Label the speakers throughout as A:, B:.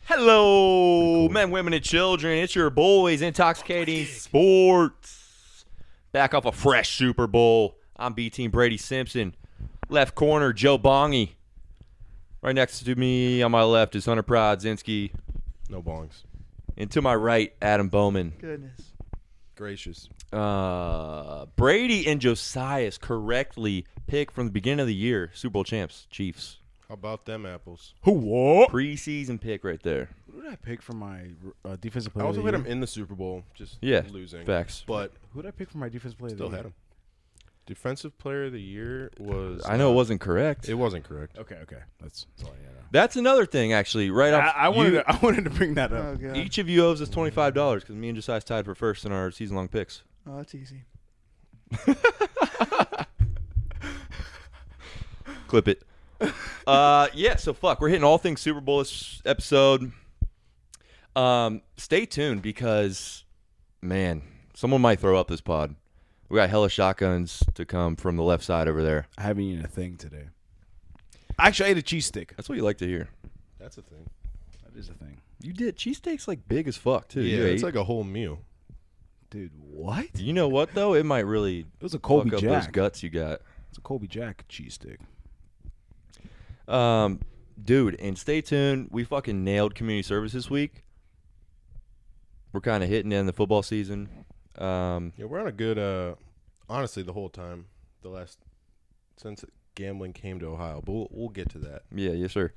A: Hello, men, women, and children. It's your boys, Intoxicating Sports. Back off a fresh Super Bowl. I'm B-Team Brady Simpson. Left corner, Joe Bongy. Right next to me on my left is Hunter Prodzinski.
B: No bongs.
A: And to my right, Adam Bowman.
C: Goodness.
B: Gracious.
A: Brady and Josias correctly picked from the beginning of the year, Super Bowl champs, Chiefs.
B: How about them apples?
A: What? Preseason pick right there.
D: Who did I pick for my defensive player?
B: I also
D: of the
B: had
D: year?
B: him in the Super Bowl, just losing.
A: Facts.
B: But
D: Who did I pick for my defensive player?
B: still
D: of the
B: had
D: year?
B: him. Defensive player of the year was.
A: I know it wasn't correct.
B: It wasn't correct.
D: Okay. That's all I know.
A: That's another thing, actually. Right off,
D: I wanted to bring that up.
C: Oh, God.
A: each of you owes us $25 because me and Josias tied for first in our season-long picks.
C: Oh, that's easy.
A: Clip it. So fuck. We're hitting all things Super Bowl this episode. Stay tuned because, man, someone might throw up this pod. We got hella shotguns to come from the left side over there.
D: I haven't eaten a thing today. Actually, I ate a cheese stick.
A: That's what you like to hear.
B: That's a thing.
D: That is a thing.
A: You did. Cheesesteaks like big as fuck, too.
B: Yeah,
A: You
B: it's
A: ate.
B: like a whole meal.
D: Dude, what?
A: You know what, though? It might really
D: It was a Colby
A: fuck up those
D: Jack.
A: guts you got.
D: It's a Colby Jack cheese stick.
A: Dude, and stay tuned. We fucking nailed community service this week. We're kind of hitting in the football season.
B: Yeah, we're on a good. Honestly, the whole time, since gambling came to Ohio, but we'll get to that.
A: Yeah, yes, sir.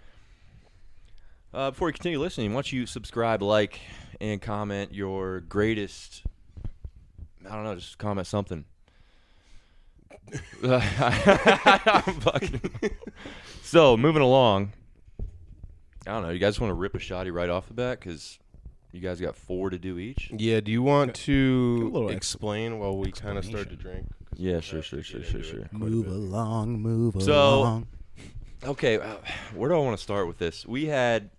A: Before we continue listening, why don't you subscribe, like, and comment your greatest. I don't know, just comment something. I'm fucking. So, moving along. I don't know. You guys want to rip a shotty right off the bat? Because you guys got 4 to do each?
B: Yeah. Do you want
D: Give a
B: to
D: little
B: explain while we kind of start to drink? 'Cause
A: Yeah,
B: we
A: sure.
B: have to get into it quite a
D: Move
B: bit.
D: along, move
A: So-
D: along.
A: Okay, where do I want to start with this? We had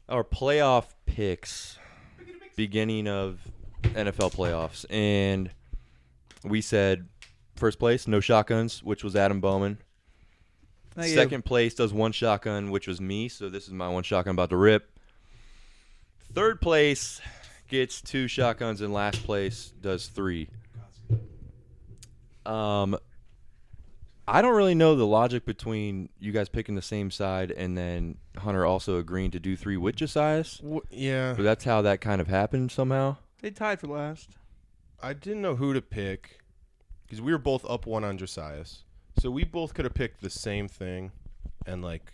A: our playoff picks beginning of NFL playoffs, and we said first place, no shotguns, which was Adam Bowman.
C: Thank you.
A: Second place does 1 shotgun, which was me, so this is my 1 shotgun about to rip. Third place gets 2 shotguns, and last place does 3. I don't really know the logic between you guys picking the same side and then Hunter also agreeing to do 3 with Josias.
B: Yeah.
A: But that's how that kind of happened somehow.
C: They tied for last.
B: I didn't know who to pick because we were both up 1 on Josias. So we both could have picked the same thing, and like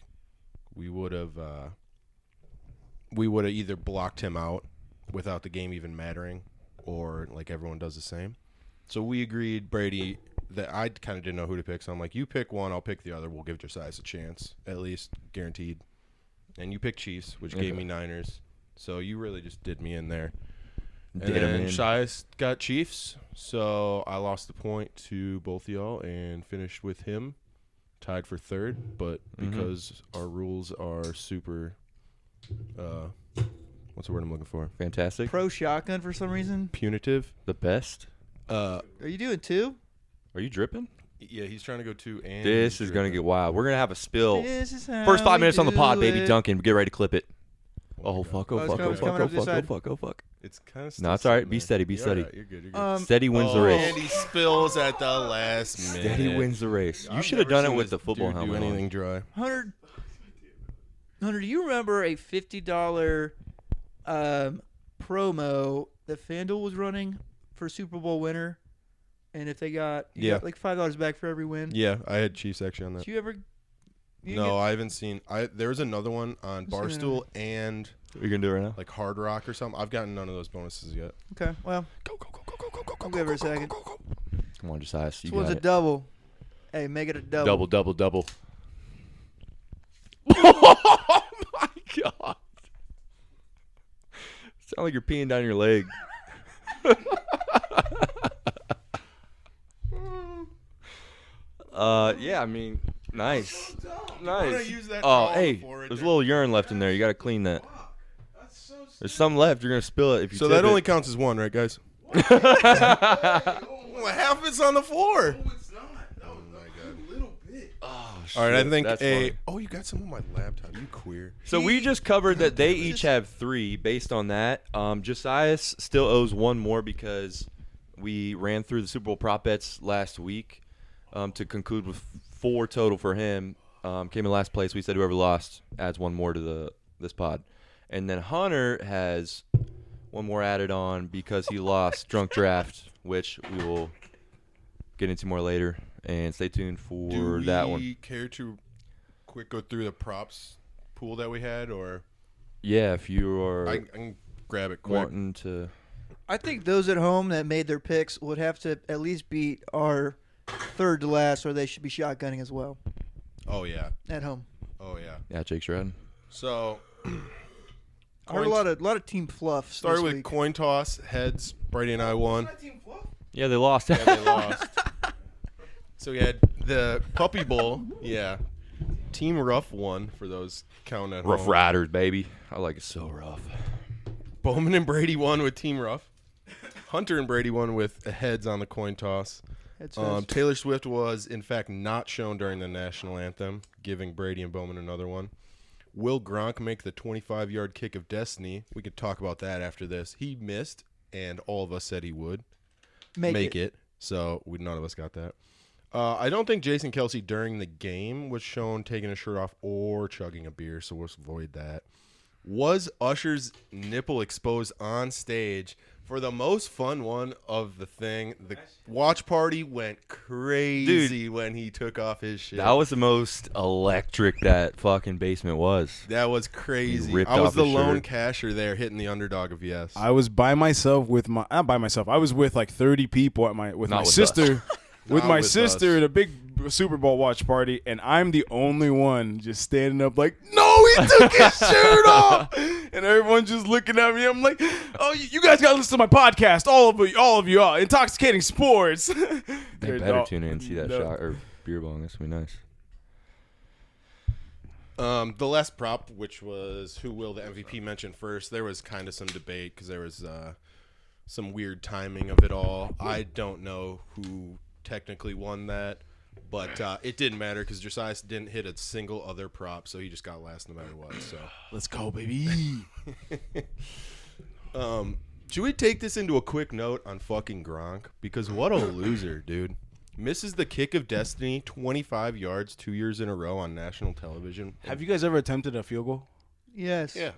B: we would have either blocked him out without the game even mattering, or like everyone does the same. So we agreed, Brady, that I kind of didn't know who to pick. So I'm like, you pick one, I'll pick the other. We'll give Josias a chance, at least guaranteed. And you picked Chiefs, which gave me Niners. So you really just did me in there. And
A: Did him
B: then
A: in.
B: Josias got Chiefs, so I lost the point to both of y'all and finished with him, tied for third. But because our rules are super, what's the word I'm looking for?
A: Fantastic.
C: Pro shotgun for some reason.
B: Punitive.
A: The best.
C: Are you doing 2?
A: Are you dripping?
B: Yeah, he's trying to go 2 and
A: This is going to get wild. We're going to have a spill.
C: This is how
A: First 5
C: we
A: minutes on the pod,
C: do
A: baby.
C: it.
A: Duncan, get ready to clip it.
B: Oh,
A: Oh, fuck, oh,
C: Oh, it's
A: fuck,
C: coming-
A: oh,
C: it's
A: fuck,
C: coming
A: oh,
C: up this
A: fuck, oh,
C: side.
A: fuck, oh, fuck.
B: It's kind of
A: No, it's all right. Be steady, be steady.
B: Right. You're good. You're good.
A: Steady wins the race.
B: And he spills at the last minute.
A: Steady wins the race. You
B: I've
A: should have
B: never
A: done it
B: seen
A: with
B: this
A: the football
B: dude
A: helmet
B: do
A: on.
B: anything dry.
C: Hunter, do you remember a $50 promo that FanDuel was running for Super Bowl winner? And if they got, you got like $5 back for every win.
B: Yeah, I had Chiefs actually on that.
C: Did you ever?
B: No, I haven't seen. There was another one on Barstool and
A: You're going to do it right now?
B: like Hard Rock or something. I've gotten none of those bonuses yet.
C: Okay, well, I'll give her a second.
A: Come on, Josias. You
C: This one's
A: got
C: a
A: it.
C: double. Hey, make it a double.
A: Double. Oh, my God. Sound like you're peeing down your leg. Yeah, I mean, nice. Nice. Oh, hey, there's a little urine left in there. You got to clean that. There's some left. You're going to spill it if you
B: So
A: tip
B: that only
A: it.
B: counts as one, right, guys? Half it's on the floor.
E: No, it's not. No,
B: Oh my God.
E: a little bit.
A: Oh,
B: All right, I
A: shit,
B: think
A: that's funny.
B: Oh, you got some on my laptop. You queer.
A: So we just covered that they each have 3 based on that. Josias still owes 1 more because we ran through the Super Bowl prop bets last week to conclude with 4 total for him. Came in last place. We said whoever lost adds 1 more to this pod. And then Hunter has 1 more added on because he lost Drunk Draft, which we will get into more later. And stay tuned for that one.
B: Do we care to quick go through the props pool that we had, or
A: Yeah, if you are
B: I can grab it quick.
A: wanting to.
C: I think those at home that made their picks would have to at least beat our third to last, or they should be shotgunning as well
B: Oh yeah.
C: at home.
B: Oh yeah.
A: Yeah, Jake Shred.
B: So
C: I heard a lot of team fluff.
B: started
C: this
B: with
C: week.
B: coin toss heads. Brady and I won.
A: Yeah, they lost.
B: Yeah, they lost. So we had the Puppy Bowl. Yeah. Team Rough won for those counting at
A: Rough
B: home.
A: Riders, baby. I like it so rough.
B: Bowman and Brady won with Team Rough. Hunter and Brady won with heads on the coin toss.
C: It says-
B: Taylor Swift was, in fact, not shown during the national anthem, giving Brady and Bowman another one. Will Gronk make the 25-yard kick of destiny? We could talk about that after this. He missed, and all of us said he would make it. So none of us got that. I don't think Jason Kelce during the game was shown taking his shirt off or chugging a beer, so we'll avoid that. Was Usher's nipple exposed on stage for the most fun one of the thing? The watch party went crazy when he took off his shit.
A: That was the most electric that fucking basement was.
B: That was crazy.
A: ripped
B: I was
A: off
B: the
A: his
B: lone
A: shirt.
B: casher there hitting the underdog of yes.
D: I was by myself with my not by myself. I was with like 30 people at my
A: Not
D: my
A: with
D: sister. With
B: Not
D: my
B: with
D: sister
B: us.
D: at a big Super Bowl watch party, and I'm the only one just standing up like, no, he took his shirt off, and everyone's just looking at me. I'm like, oh, you guys got to listen to my podcast, all of you, Intoxicating Sports.
A: They better tune in and see that shot or beer bong. That's gonna be nice.
B: The last prop, which was who will the MVP mention first, there was kind of some debate because there was some weird timing of it all. I don't know who technically won that, but it didn't matter because Josias didn't hit a single other prop, so he just got last no matter what. So
D: Let's go, baby.
B: should we take this into a quick note on fucking Gronk? Because what a loser, dude. Misses the kick of destiny 25 yards 2 years in a row on national television.
D: Have you guys ever attempted a field goal?
C: Yes.
B: Yeah.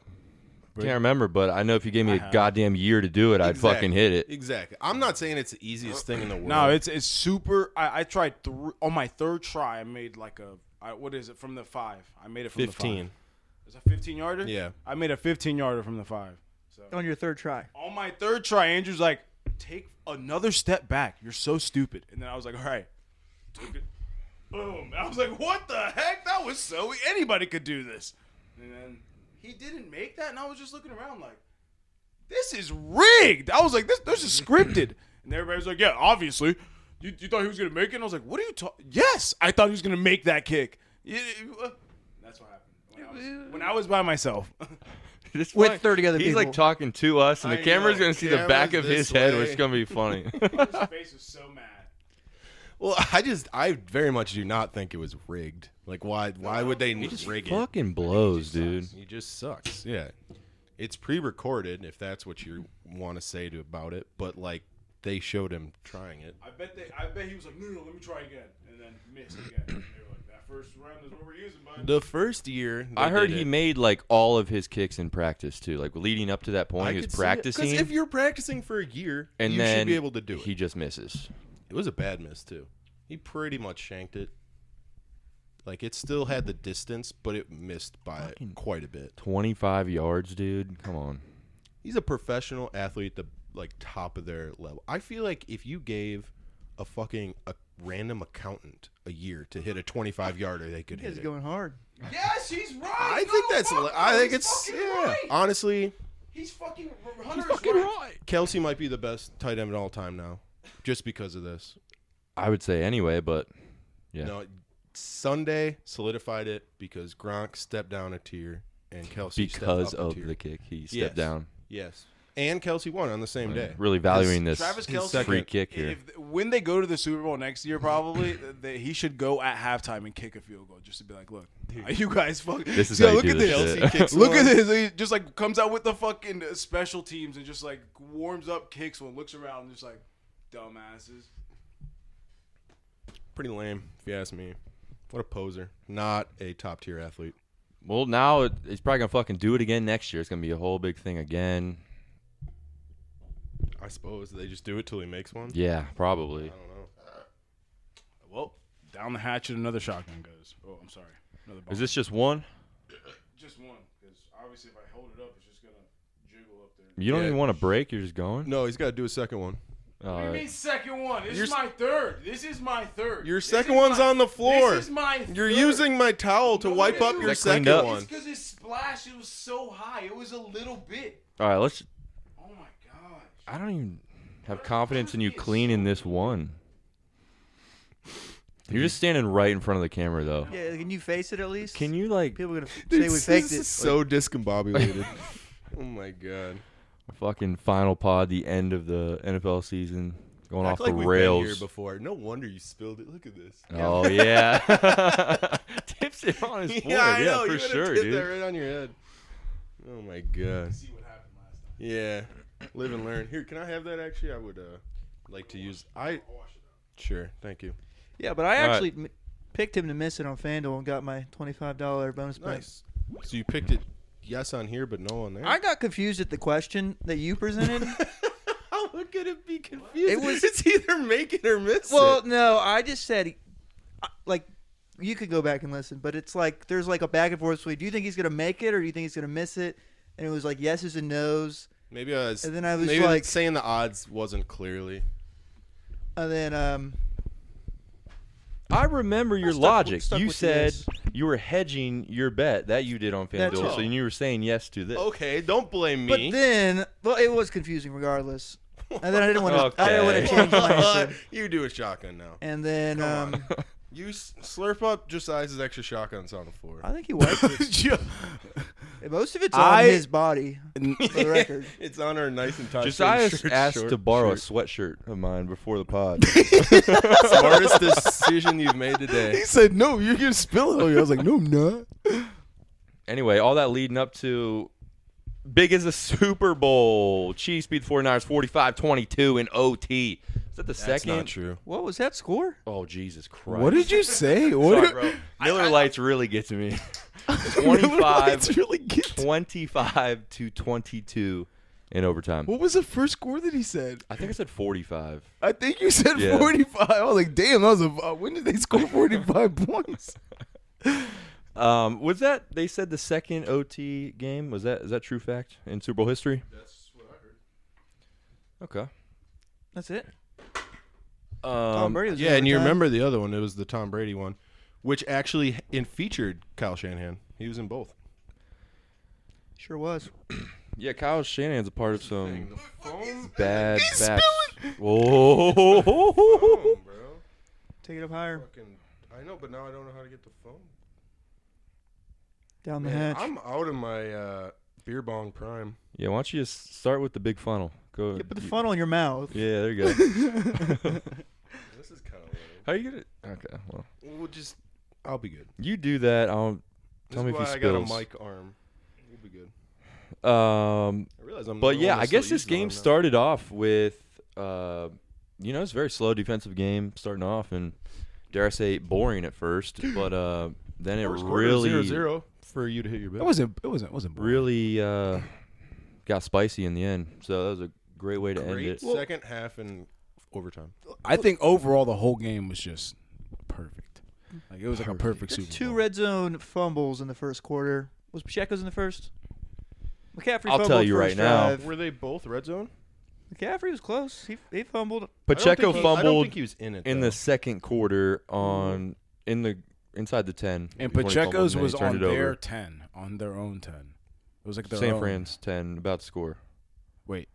A: Can't remember, but I know if you gave me
D: I
A: a
D: have.
A: goddamn year to do it, I'd fucking hit it.
B: Exactly. I'm not saying it's the easiest thing in the world.
D: No, it's super. I tried on my third try. I made like what is it from the 5? I made it from
B: 15.
D: the 5. It's a 15-yarder.
B: Yeah.
D: I made a 15-yarder from the 5. So
C: On your third try.
D: on my third try, Andrew's like, take another step back. You're so stupid. And then I was like, all right, took it. Boom. I was like, what the heck? That was so anybody could do this. And then he didn't make that, and I was just looking around like, this is rigged. I was like, this is scripted. And everybody was like, yeah, obviously. You thought he was going to make it? And I was like, what are you talking? Yes, I thought he was going to make that kick. That's what happened when I was by myself.
A: It's
C: With
A: funny.
C: 30 other
A: He's
C: people.
A: like talking to us, and the
B: I
A: camera's
B: know.
A: gonna see the back of
B: Camera's
A: his
B: this
A: head,
B: way.
A: which is gonna be funny.
D: His face was so mad.
B: Well, I very much do not think it was rigged. Like, why would they rig it?
A: Fucking blows, dude.
B: He just sucks. Yeah. It's pre-recorded, if that's what you want to say about it. But, like, they showed him trying it.
D: I bet he was like, no, let me try again, and then missed again. And they were like, that first round is what we're using, bud.
B: The first year,
A: I heard he made like all of his kicks in practice too. Like leading up to that point, he was practicing,
B: Because if you're practicing for a year,
A: and
B: you
A: then
B: should be able to do it.
A: he just misses.
B: It was a bad miss, too. He pretty much shanked it. Like, it still had the distance, but it missed by
A: Fucking-
B: quite a bit.
A: 25 yards, dude. Come on.
B: He's a professional athlete, the like top of their level. I feel like if you gave a random accountant a year to hit a 25-yarder, they could
C: He is
B: hit it.
C: going hard.
D: Yes, he's right.
B: I think that's. I think it's. Yeah. Honestly,
D: He's fucking.
A: He's fucking right.
B: Kelce might be the best tight end of all time now, just because of this.
A: I would say anyway, but yeah.
B: No, Sunday solidified it because Gronk stepped down a tier and Kelce
A: Because
B: stepped up a
A: of
B: tier.
A: the kick, he stepped
B: Yes.
A: down.
B: Yes. And Kelce won on the same day.
A: Really valuing this
D: Travis
B: his
D: Kelce,
B: second-
A: free kick here.
D: When they go to the Super Bowl next year, probably he should go at halftime and kick a field goal just to be like, look, you guys fuck.
A: This is
D: Yo,
A: how you
D: look
A: do
D: at
A: this
D: this.
A: shit.
B: Kelce kicks
D: Look
B: one.
D: at this. He just like comes out with the fucking special teams and just like warms up, kicks one, looks around, and just like dumbasses.
B: Pretty lame, if you ask me. What a poser. Not a top tier athlete.
A: Well, now he's probably gonna fucking do it again next year. It's gonna be a whole big thing again.
B: I suppose they just do it till he makes one.
A: Yeah,
B: I
A: probably.
B: don't know.
D: Well, down the hatch and another shotgun goes. Oh, I'm sorry. Another bong.
A: Is this just one?
D: just one? Because obviously, if I hold it up, it's just gonna jiggle up there.
A: You don't
B: Yeah.
A: even want to break. You're just going.
B: No, he's got to do a second one.
A: All
D: What do you
A: right.
D: mean second one? This
B: Your
D: is my third. This is my third.
B: Your
D: This
B: second
D: is
B: one's
D: my-
B: on the floor.
D: This is my
B: You're
D: third.
B: using my towel to
D: No,
B: wipe up
D: dude.
B: your
A: Is that cleaned
B: second
A: up?
B: one.
D: It's because it splashed. It was so high. It was a little bit.
A: All right. Let's.
D: Oh my gosh.
A: I don't even have confidence in you cleaning this one. You're just standing right in front of the camera, though.
C: Yeah, can you face it at least?
A: Can you like
C: People are gonna say we faked
B: This is
C: it.
B: so discombobulated. Oh my god.
A: fucking final pod, the end of the NFL season, going
B: Act
A: off
B: like
A: the
B: we've
A: rails?
B: been here before. No wonder you spilled it. Look at this.
A: Oh yeah, tips it on his forehead.
B: I know.
A: Yeah,
B: you
A: for
B: would've
A: sure,
B: tipped
A: dude.
B: that right on your head. Oh my god.
D: See what happened last time.
B: Yeah. Live and learn. Here, can I have that? Actually, I would like to use. Sure. Thank you.
C: Yeah, but I
A: All right.
C: actually picked him to miss it on FanDuel and got my $25 bonus bet.
B: Nice. So you picked it yes on here, but no on there.
C: I got confused at the question that you presented.
B: How could it be confusing?
C: It was-
B: It's either make it or miss
C: Well,
B: it.
C: no, I just said, like, you could go back and listen, but it's like there's like a back and forth. So do you think he's gonna make it or do you think he's gonna miss it? And it was like yeses and nos.
B: Maybe I was.
C: And then I was
B: maybe
C: like-
B: saying the odds wasn't clearly.
C: And then
A: I remember your
C: stuck-
A: logic.
C: stuck
A: You
C: with
A: said
C: this.
A: you were hedging your bet that you did on
C: That's
A: FanDuel,
C: all.
A: so you were saying yes to this.
B: Okay, don't blame
C: but
B: me.
C: then well, it was confusing regardless. And then I didn't want to. I didn't want to
A: Okay.
C: change my answer.
B: You do a shotgun now.
C: And then
B: Come on. You slurp up Josiah's extra shotguns on the floor.
C: I think he wiped it. Most of it's on
D: I-
C: his body, for the record.
B: It's on our nice and tight.
A: Josiah
B: shirt,
A: asked
B: short
A: to borrow
B: shirt.
A: a sweatshirt of mine before the pod.
B: Smartest decision you've made today.
D: He said, "No, you're gonna spill it." on you." I was like, "No, I'm not."
A: Anyway, all that leading up to big as a Super Bowl. Chiefs beat the 49ers 45-22 in OT. Is that the
B: That's
A: second?
B: not true.
C: What was that score?
A: Oh, Jesus Christ.
D: What did you say?
A: Sorry, bro. Miller Lights really get to me. 25 to 22 in overtime.
D: What was the first score that he said?
A: I think I said 45.
D: I think you said
A: Yeah.
D: 45. I was like, damn, that was a. When did they score 45 points?
A: Was that they said the second OT game? Is that true fact in Super Bowl history?
B: That's what I heard.
A: Okay.
C: That's it. Tom Brady was in
B: Yeah, and you
C: overtime.
B: remember the other one? It was the Tom Brady one, which actually featured Kyle Shanahan. He was in both.
C: Sure was.
A: Yeah, Kyle Shanahan's a part of some
B: Phone,
A: bad
D: He's
A: facts. Whoa.
B: bro.
C: Take it up higher.
B: Fucking, I know, but now I don't know how to get the phone.
C: Down the
B: Man,
C: hatch.
B: I'm out of my beer bong prime.
A: Yeah, why don't you just start with the big funnel? Go.
C: Yeah, put the funnel in your mouth.
A: Yeah, there you go.
B: This is kind of lame.
A: How you gonna? Okay, well,
B: I'll be good.
A: you do that. I'll
B: This
A: tell me
B: is
A: if he
B: why I got a
A: spills.
B: mic arm. We'll be good. I realize I'm.
A: But
B: the
A: yeah,
B: one
A: I
B: that
A: guess
B: still
A: this
B: uses
A: game
B: arm now.
A: started off with, it's a very slow defensive game starting off, and dare I say boring at first, but then it
B: First quarter,
A: really,
B: 0-0 for you to hit your bet.
D: It wasn't boring.
A: really got spicy in the end. So that was a great way to end
B: Great
A: it.
B: second half and overtime.
D: I think overall the whole game was just perfect. Like it was like a perfect Super
C: Two
D: Bowl.
C: red zone fumbles in the first quarter. Was Pacheco's in the first? McCaffrey
A: I'll
C: fumbled
A: tell you
C: first
A: right now.
C: drive.
B: Were they both red zone?
C: McCaffrey was close. He fumbled.
A: Pacheco
B: I don't
A: fumbled
B: think he was in it.
A: in
B: though.
A: the second quarter inside the 10.
D: And
A: before he fumbled,
D: Pacheco's
A: and then
D: was
A: he turned
D: on
A: it
D: their
A: over.
D: 10, on their own 10. It was like their
A: San
D: own.
A: Fran's 10, about to score.
D: Wait,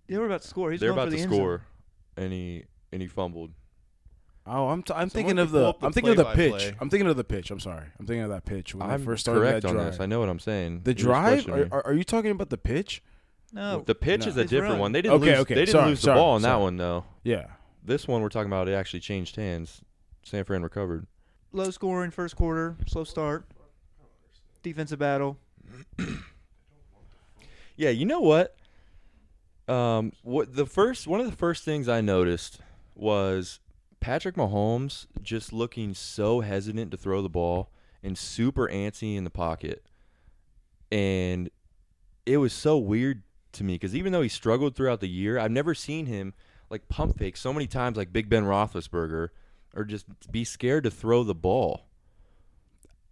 C: They were about to score. He's
A: They're
C: going
A: about
C: for
A: to
C: the end zone.
A: score, and he fumbled.
D: oh, I'm thinking
B: Someone
D: of
B: could pull
D: the
B: up the
D: I'm thinking of the
B: play-by-play.
D: pitch. I'm thinking of the pitch. I'm sorry. I'm thinking of that pitch when
A: I'm
D: they first started
A: correct
D: that
A: on
D: drive.
A: this. I know what I'm saying.
D: The
A: You're just
D: drive?
A: questioning me.
D: Are you talking about the pitch?
C: No.
A: The pitch
D: No.
A: is a
C: His
A: different
C: run.
A: one. They didn't
D: Okay,
A: lose.
D: okay.
A: They didn't
D: Sorry,
A: lose the
D: sorry,
A: ball on that
D: sorry.
A: one though.
D: Yeah.
A: This one we're talking about, it actually changed hands. San Fran recovered.
C: Low scoring first quarter, slow start, defensive battle.
A: Yeah, you know what? One of the first things I noticed was Patrick Mahomes just looking so hesitant to throw the ball and super antsy in the pocket. And it was so weird to me because even though he struggled throughout the year, I've never seen him like pump fake so many times like Big Ben Roethlisberger or just be scared to throw the ball.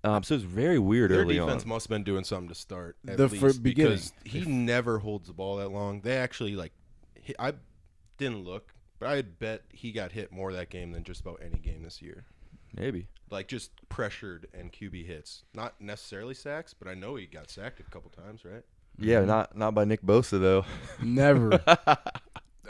A: So it was very weird
B: Their
A: early
B: defense
A: on.
B: must have been doing something to start at
D: The
B: least
D: beginning.
B: because he never holds the ball that long. They actually I didn't look, but I bet he got hit more that game than just about any game this year.
A: Maybe.
B: Like just pressured and QB hits, not necessarily sacks, but I know he got sacked a couple times, right?
A: Yeah, not by Nick Bosa though.
D: Never.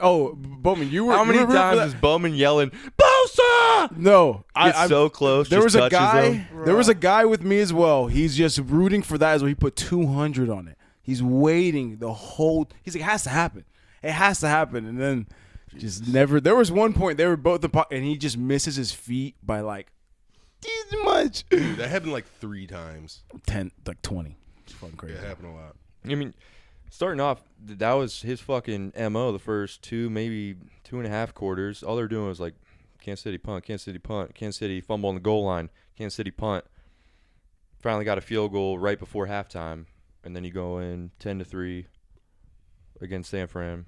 D: Oh, Bowman, you were.
A: How many
D: you were rooting for
A: times
D: that-
A: is Bowman yelling, Bosa?
D: No,
A: Gets so close.
D: There was
A: just
D: a
A: touches
D: guy.
A: him.
D: There was a guy with me as well. He's just rooting for that as well. He put 200 on it. He's waiting the whole. He's like, it has to happen. It has to happen, and then just never. There was one point they were both and he just misses his feet by like this much.
B: Dude, that happened like 3 times.
D: 10, like 20. It's fucking
B: Yeah,
D: crazy.
B: it happened a lot.
A: I mean, starting off, that was his fucking MO the first 2, maybe 2.5 quarters. All they're doing was like, Kansas City punt, Kansas City punt, Kansas City fumble on the goal line, Kansas City punt. Finally got a field goal right before halftime, and then you go in 10-3 against San Fran.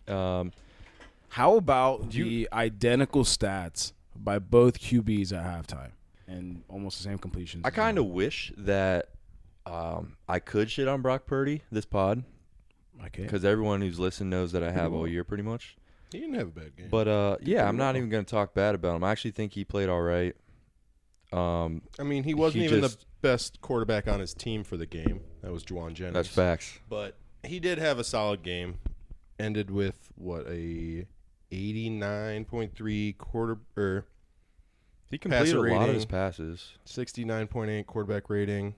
D: How about the identical stats by both QBs at halftime and almost the same completions?
A: I kind of wish that I could shit on Brock Purdy this pod
D: Okay.
A: because everyone who's listened knows that I have all year pretty much.
B: He didn't have a bad game.
A: But yeah, I'm not even going to talk bad about him. I actually think he played all right.
B: I mean, he wasn't
A: he
B: even
A: just-
B: the best quarterback on his team for the game. That was Juwan Jennings.
A: That's facts.
B: But he did have a solid game. Ended with a 89.3
A: He completed a lot of
B: rating.
A: his passes.
B: 69.8 quarterback rating.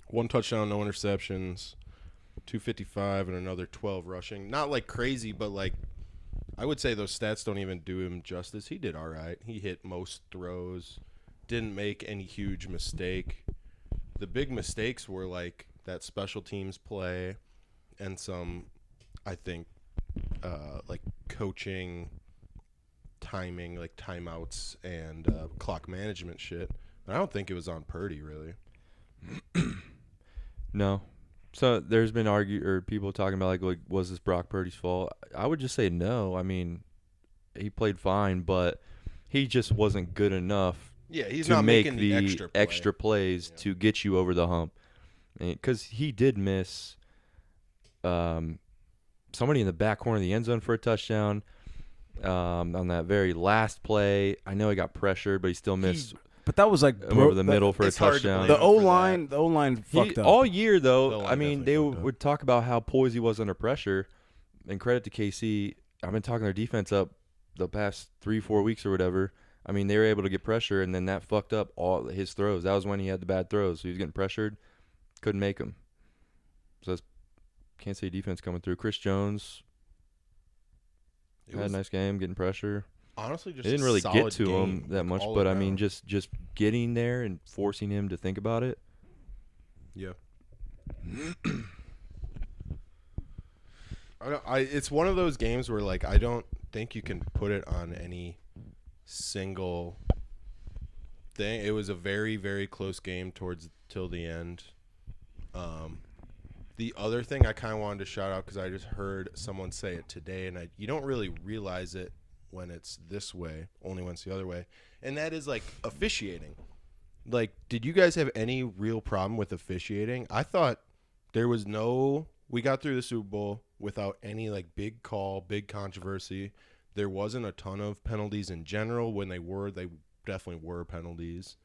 B: 1 touchdown, no interceptions. 255 and another 12 rushing. Not like crazy, but like I would say those stats don't even do him justice. He did all right. He hit most throws. Didn't make any huge mistake. The big mistakes were like that special teams play and some, I think, like coaching, timing, like timeouts and clock management shit. But I don't think it was on Purdy, really.
A: No. So there's been people talking about like was this Brock Purdy's fault? I would just say no. I mean, he played fine, but he just wasn't good enough
B: Yeah, he's
A: to
B: not
A: make
B: making
A: the
B: the extra play.
A: plays to get you over the hump. Because he did miss somebody in the back corner of the end zone for a touchdown on that very last play. I know he got pressured, but he still missed
D: But that was like
A: him over the middle for a
B: it's hard to
A: touchdown.
B: blame
D: The O line fucked up.
A: All year, though,
B: The O-line
A: I mean,
B: definitely
A: they
B: fucked up.
A: would talk about how poised he was under pressure. And credit to KC, I've been talking their defense up the past 3-4 weeks or whatever. I mean, they were able to get pressure, and then that fucked up all his throws. That was when he had the bad throws. So he was getting pressured, couldn't make them. So that's Kansas City defense coming through. Chris Jones
B: It
A: had a
B: was
A: nice game, getting pressure.
B: honestly just
A: They didn't
B: a
A: really get
B: solid
A: to
B: game,
A: him that
B: like,
A: much,
B: all
A: but I mean,
B: around.
A: just getting there and forcing him to think about it.
B: Yeah. It's one of those games where like I don't think you can put it on any single thing. It was a very, very close game till the end. The other thing I kind of wanted to shout out because I just heard someone say it today, and you don't really realize it when it's this way, only when it's the other way, and that is like officiating. Like, did you guys have any real problem with officiating? I thought there was we got through the Super Bowl without any like big call, big controversy. There wasn't a ton of penalties in general. When they definitely were penalties.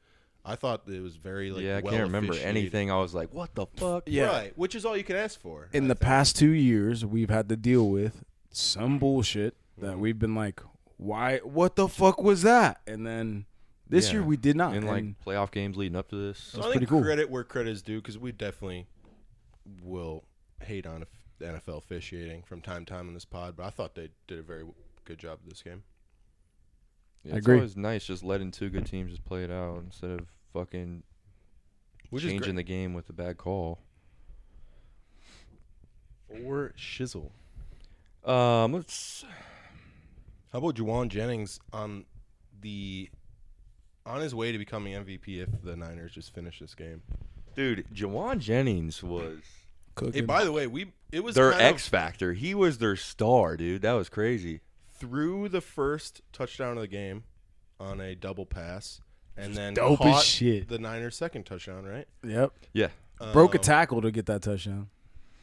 B: I thought it was very like
A: I
B: well
A: can't remember
B: officiated.
A: anything. I was like, what the fuck?
D: Yeah.
B: Right, which is all you can ask for.
D: In
B: I
D: the
B: think.
D: past 2 years, we've had to deal with some bullshit that we've been like, why? What the fuck was that? And then this
A: Yeah.
D: year we did not.
A: In like
D: And
A: playoff games leading up to this.
B: So
D: That's
B: I think
D: pretty cool.
B: credit where credit is due because we definitely will hate on the NFL officiating from time to time in this pod, but I thought they did a very good job of this game.
A: Yeah,
E: I
A: it's
E: agree.
A: always nice just letting two good teams just play it out instead of fucking changing the game with a bad call.
B: For shizzle.
A: Let's.
B: How about Juwan Jennings on his way to becoming MVP if the Niners just finish this game?
A: Dude, Juwan Jennings was
E: Cooking.
B: Hey, by the way, it was
A: their
B: kind of
A: X factor. He was their star, dude. That was crazy.
B: threw the first touchdown of the game on a double pass, and then
E: dope as
B: caught
E: shit.
B: the Niners' second touchdown, right?
E: Yep.
A: Yeah.
E: Broke a tackle to get that touchdown.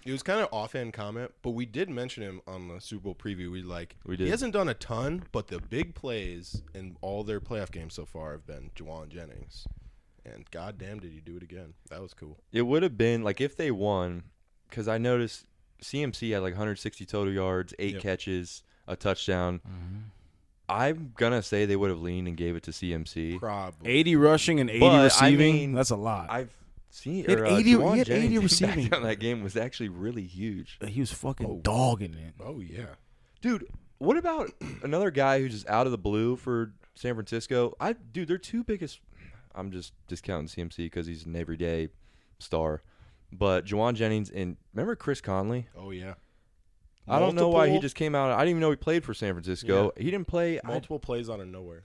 B: It was kind of offhand comment, but we did mention him on the Super Bowl preview.
A: We did.
B: He hasn't done a ton, but the big plays in all their playoff games so far have been Juwan Jennings. And goddamn, did he do it again? That was cool.
A: It would have been like if they won, because I noticed CMC had like 160 total yards, 8 catches, a touchdown.
E: Mm-hmm.
A: I'm gonna say they would have leaned and gave it to CMC.
B: Probably.
E: 80 rushing and 80
A: But, I
E: receiving.
A: mean,
E: That's a lot.
A: I've seen
E: He had 80
A: Juwan
E: he had 80
A: Jennings'
E: receiving.
A: impact on that game was actually really huge.
E: He was fucking dogging it.
B: Oh, yeah.
A: Dude, what about another guy who's just out of the blue for San Francisco? Dude, their two biggest. I'm just discounting CMC because he's an everyday star, but Juwan Jennings and remember Chris Conley?
B: Oh, yeah.
A: I don't know why he
B: Multiple-
A: just came out. I didn't even know he played for San Francisco. He didn't play.
B: Multiple plays out of nowhere.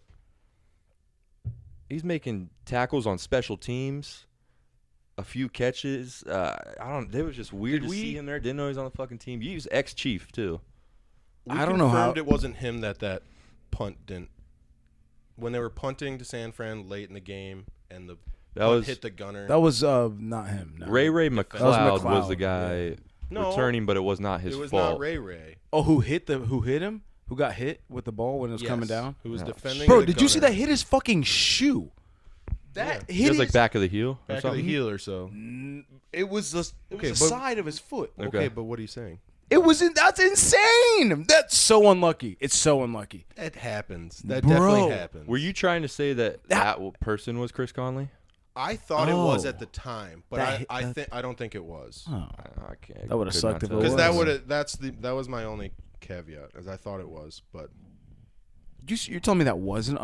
A: He's making tackles on special teams, a few catches. It was just weird to see him there. Didn't know he was on the fucking team. He was ex-Chief too.
B: We
E: I don't know how-
B: confirmed it wasn't him that punt didn't. When they were punting to San Fran late in the game and the punt hit the gunner.
E: That was not him. No.
A: Ray McLeod was the
E: McLeod,
A: guy
B: No,
A: returning, but it was not his
B: it was
A: fault.
B: not Ray.
E: Oh, who hit him? Who got hit with the ball when it was coming
B: Yes,
E: down?
B: Who was
A: No.
B: defending
E: Bro,
B: the
E: did you see
B: gunner.
E: that hit his fucking shoe? That
A: It
E: hit
A: was like
E: his-
A: back of the heel or
B: Back of
A: something.
B: the heel or so.
E: It was the
B: Okay, but-
E: side of his foot.
A: Okay.
B: Okay, but what are you saying?
E: That's insane. That's so unlucky. It's so unlucky.
B: It happens. That
E: Bro.
B: definitely happens.
A: Were you trying to say that person was Chris Conley?
B: I thought it was
E: Oh.
B: at the time, but
E: That
B: I don't think it was.
E: Oh.
A: Okay,
E: That would've
A: could
E: sucked
A: not
E: if it
A: tell.
E: was.
B: Because that was my only caveat, as I thought it was. But
E: You're telling me that wasn't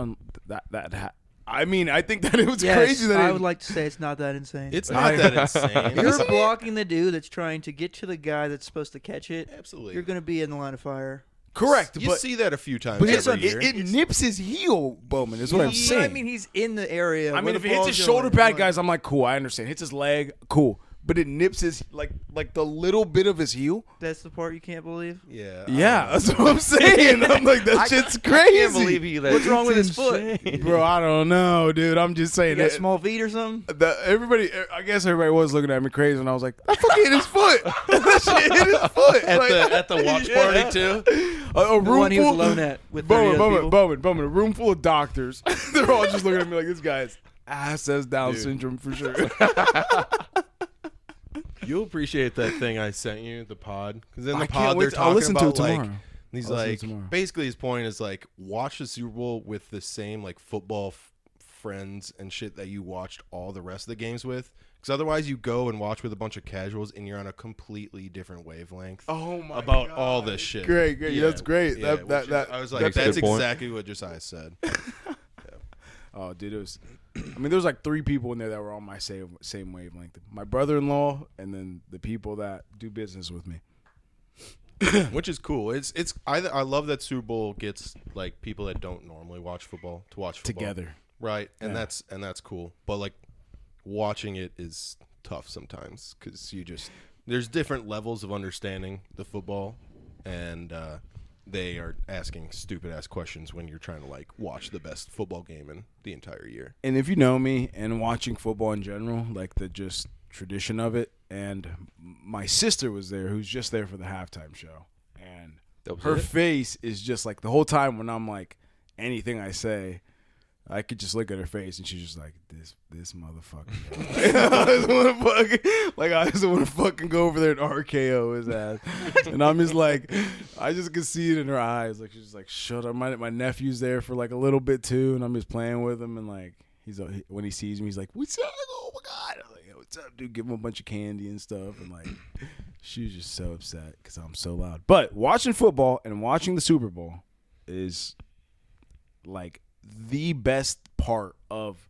E: I mean, I think that it was
C: Yes,
E: crazy that
C: I
E: it,
C: would like to say it's not that insane.
B: it's not that insane.
C: You're blocking the dude that's trying to get to the guy that's supposed to catch it.
B: Absolutely.
C: You're going to be in the line of fire.
E: correct.
B: You
E: but
B: see that a few times
E: but
B: every year.
E: it nips his heel, Bowman. Is what I'm saying.
C: I mean, he's in the area.
E: I
C: where
E: mean,
C: the
E: if it hits
C: ball's
E: his shoulder
C: going.
E: pad, guys, I'm like, cool. I understand. Hits his leg, cool. But it nips his like the little bit of his heel.
C: That's the part you can't believe.
B: Yeah.
E: Yeah, that's what I'm saying. I'm like, that shit's crazy.
A: I can't believe he.
C: What's wrong with his foot?
E: Bro, I don't know, dude. I'm just saying.
C: You got
E: that-
C: small feet or something?
E: I guess everybody was looking at me crazy, and I was like, that fucking hit his foot. That shit hit his foot.
B: at the watch party too.
E: A
C: The
E: room
C: one he was
E: full,
C: alone at with 30 other people.
E: Bowman, a room full of doctors. They're all just looking at me like, this guy's ass has Down syndrome for sure.
B: You'll appreciate that thing I sent you, the pod, because in the
E: I
B: pod
E: can't
B: they're
E: wait. I'll
B: talking
E: listen to
B: about
E: it
B: like
E: tomorrow.
B: he's
E: I'll listen
B: like
E: tomorrow.
B: basically his point is like watch the Super Bowl with the same like football friends and shit that you watched all the rest of the games with, because otherwise you go and watch with a bunch of casuals and you're on a completely different wavelength.
E: Oh my
B: about
E: God.
B: all this shit.
E: Great. That's great.
B: Yeah,
E: That
B: I was like,
A: That's a
B: that's
A: good point.
B: exactly what Josiah said.
E: Oh, dude, it was. I mean, there was like 3 people in there that were on my same wavelength. My brother-in-law, and then the people that do business with me.
B: Which is cool. I love that Super Bowl gets like people that don't normally watch football to watch football
E: Together.
B: right? And
E: Yeah.
B: that's cool. But like watching it is tough sometimes because there's different levels of understanding the football, and they are asking stupid ass questions when you're trying to like watch the best football game in the entire year.
E: And if you know me and watching football in general, like the just tradition of it, and my sister was there, who's just there for the halftime show, and
A: That was
E: her
A: it?
E: face is just like the whole time when I'm like anything I say, I could just look at her face and she's just like this motherfucker. I just want to fucking go over there and RKO his ass, and I'm just like, I just can see it in her eyes, like she's just like, shut up. My nephew's there for like a little bit too, and I'm just playing with him, and like when he sees me, he's like, what's up? Oh my God. I'm like, what's up, dude? Give him a bunch of candy and stuff, and like She was just so upset because I'm so loud. But watching football and watching the Super Bowl is like the best part of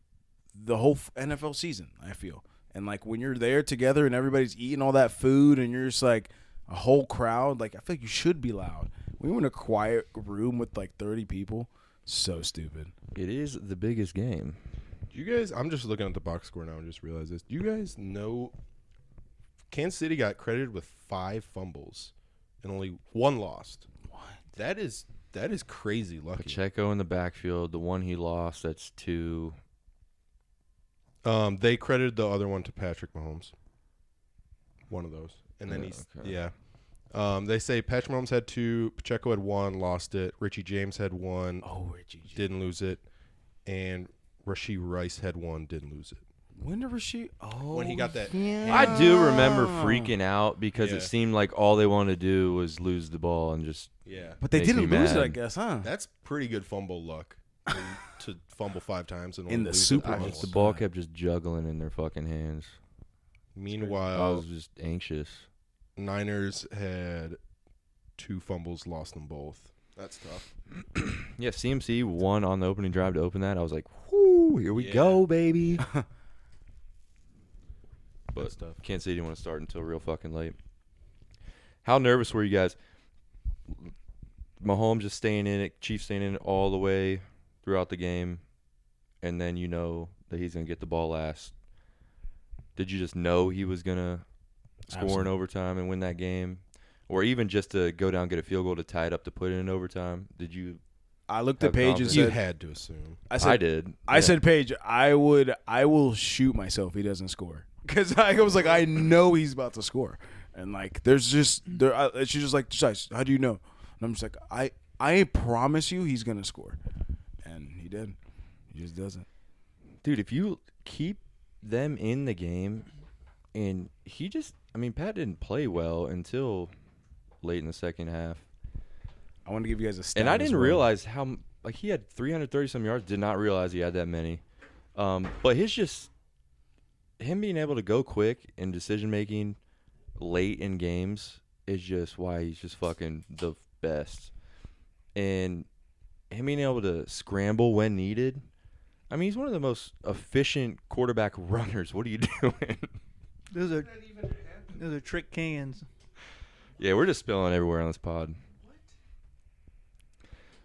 E: the whole NFL season, I feel. And like when you're there together and everybody's eating all that food and you're just like a whole crowd, like I feel like you should be loud. We were in a quiet room with like 30 people. So stupid.
A: It is the biggest game.
B: Do you guys? I'm just looking at the box score now and just realized this. Do you guys know Kansas City got credited with 5 fumbles and only 1 lost?
E: What?
B: That is crazy lucky.
A: Pacheco in the backfield. The one he lost, that's 2.
B: They credited the other one to Patrick Mahomes. One of those, and then
A: okay.
B: They say Patrick Mahomes had 2, Pacheco had 1, lost it. Richie James had 1,
E: Richie
B: didn't lose it, and Rashee Rice had 1, didn't lose it.
E: When did Rashee? Oh,
B: When he got that,
E: yeah.
A: I do remember freaking out because
B: Yeah.
A: it seemed like all they wanted to do was lose the ball and just
B: yeah,
E: But they
A: Makes
E: didn't
A: me
E: lose it,
A: mad.
E: I guess, huh?
B: that's pretty good fumble luck to fumble 5 times and
E: In
B: only
E: the
B: lose
E: Super
B: it
E: Bowl.
B: once.
A: the ball kept just juggling in their fucking hands. I
B: Meanwhile,
A: was just anxious.
B: Niners had 2 fumbles, lost them both. That's tough.
A: Yeah, CMC won on the opening drive to open that. I was like, whoo, here we go, baby. But
B: That's tough.
A: Kansas City didn't want to start until real fucking late. How nervous were you guys? Mahomes just staying in it, Chiefs staying in it all the way throughout the game, and then you know that he's going to get the ball last. Did you just know he was going to score in
E: Absolutely.
A: overtime and win that game? Or even just to go down, get a field goal to tie it up to put it in overtime? Did you?
E: I looked at
A: Have
E: Paige and
A: confidence.
B: You
E: said,
B: had to assume.
E: I
A: did.
E: I said, Paige, I will shoot myself if he doesn't score. Because I was like, I know he's about to score. And like, she's just like, how do you know? And I'm just like, I promise you he's going to score. And he did. He just doesn't.
A: Dude, if you keep them in the game, and Pat didn't play well until late in the second half.
E: I want to give you guys a stat.
A: And I
E: as
A: didn't
E: well.
A: realize how, he had 330-some yards. Did not realize he had that many. But him being able to go quick in decision-making late in games is just why he's just fucking the best. And him being able to scramble when needed. I mean, he's one of the most efficient quarterback runners. What are you doing?
C: Those are trick cans.
A: Yeah, we're just spilling everywhere on this pod.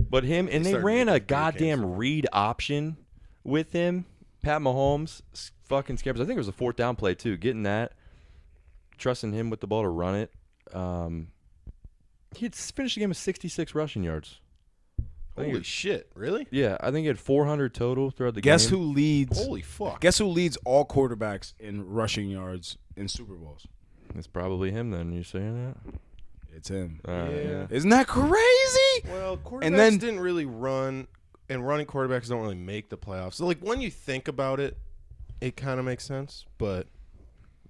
A: But him, and they
B: started
A: ran
B: making
A: a
B: beer
A: goddamn
B: cans.
A: read option with him. Pat Mahomes, fucking scammers. I think it was a 4th down play, too. Getting that. Trusting him with the ball to run it. He had finished the game with 66 rushing yards.
B: Holy shit! Really?
A: Yeah, I think he had 400 total throughout the
E: Guess
A: game.
E: who leads?
B: Holy fuck!
E: Guess who leads all quarterbacks in rushing yards in Super Bowls?
A: It's probably him then. You saying that?
E: It's him.
B: Yeah.
E: Isn't that crazy?
B: Well, quarterbacks
E: And then-
B: didn't really run, and running quarterbacks don't really make the playoffs. So, like, when you think about it, it kind of makes sense. But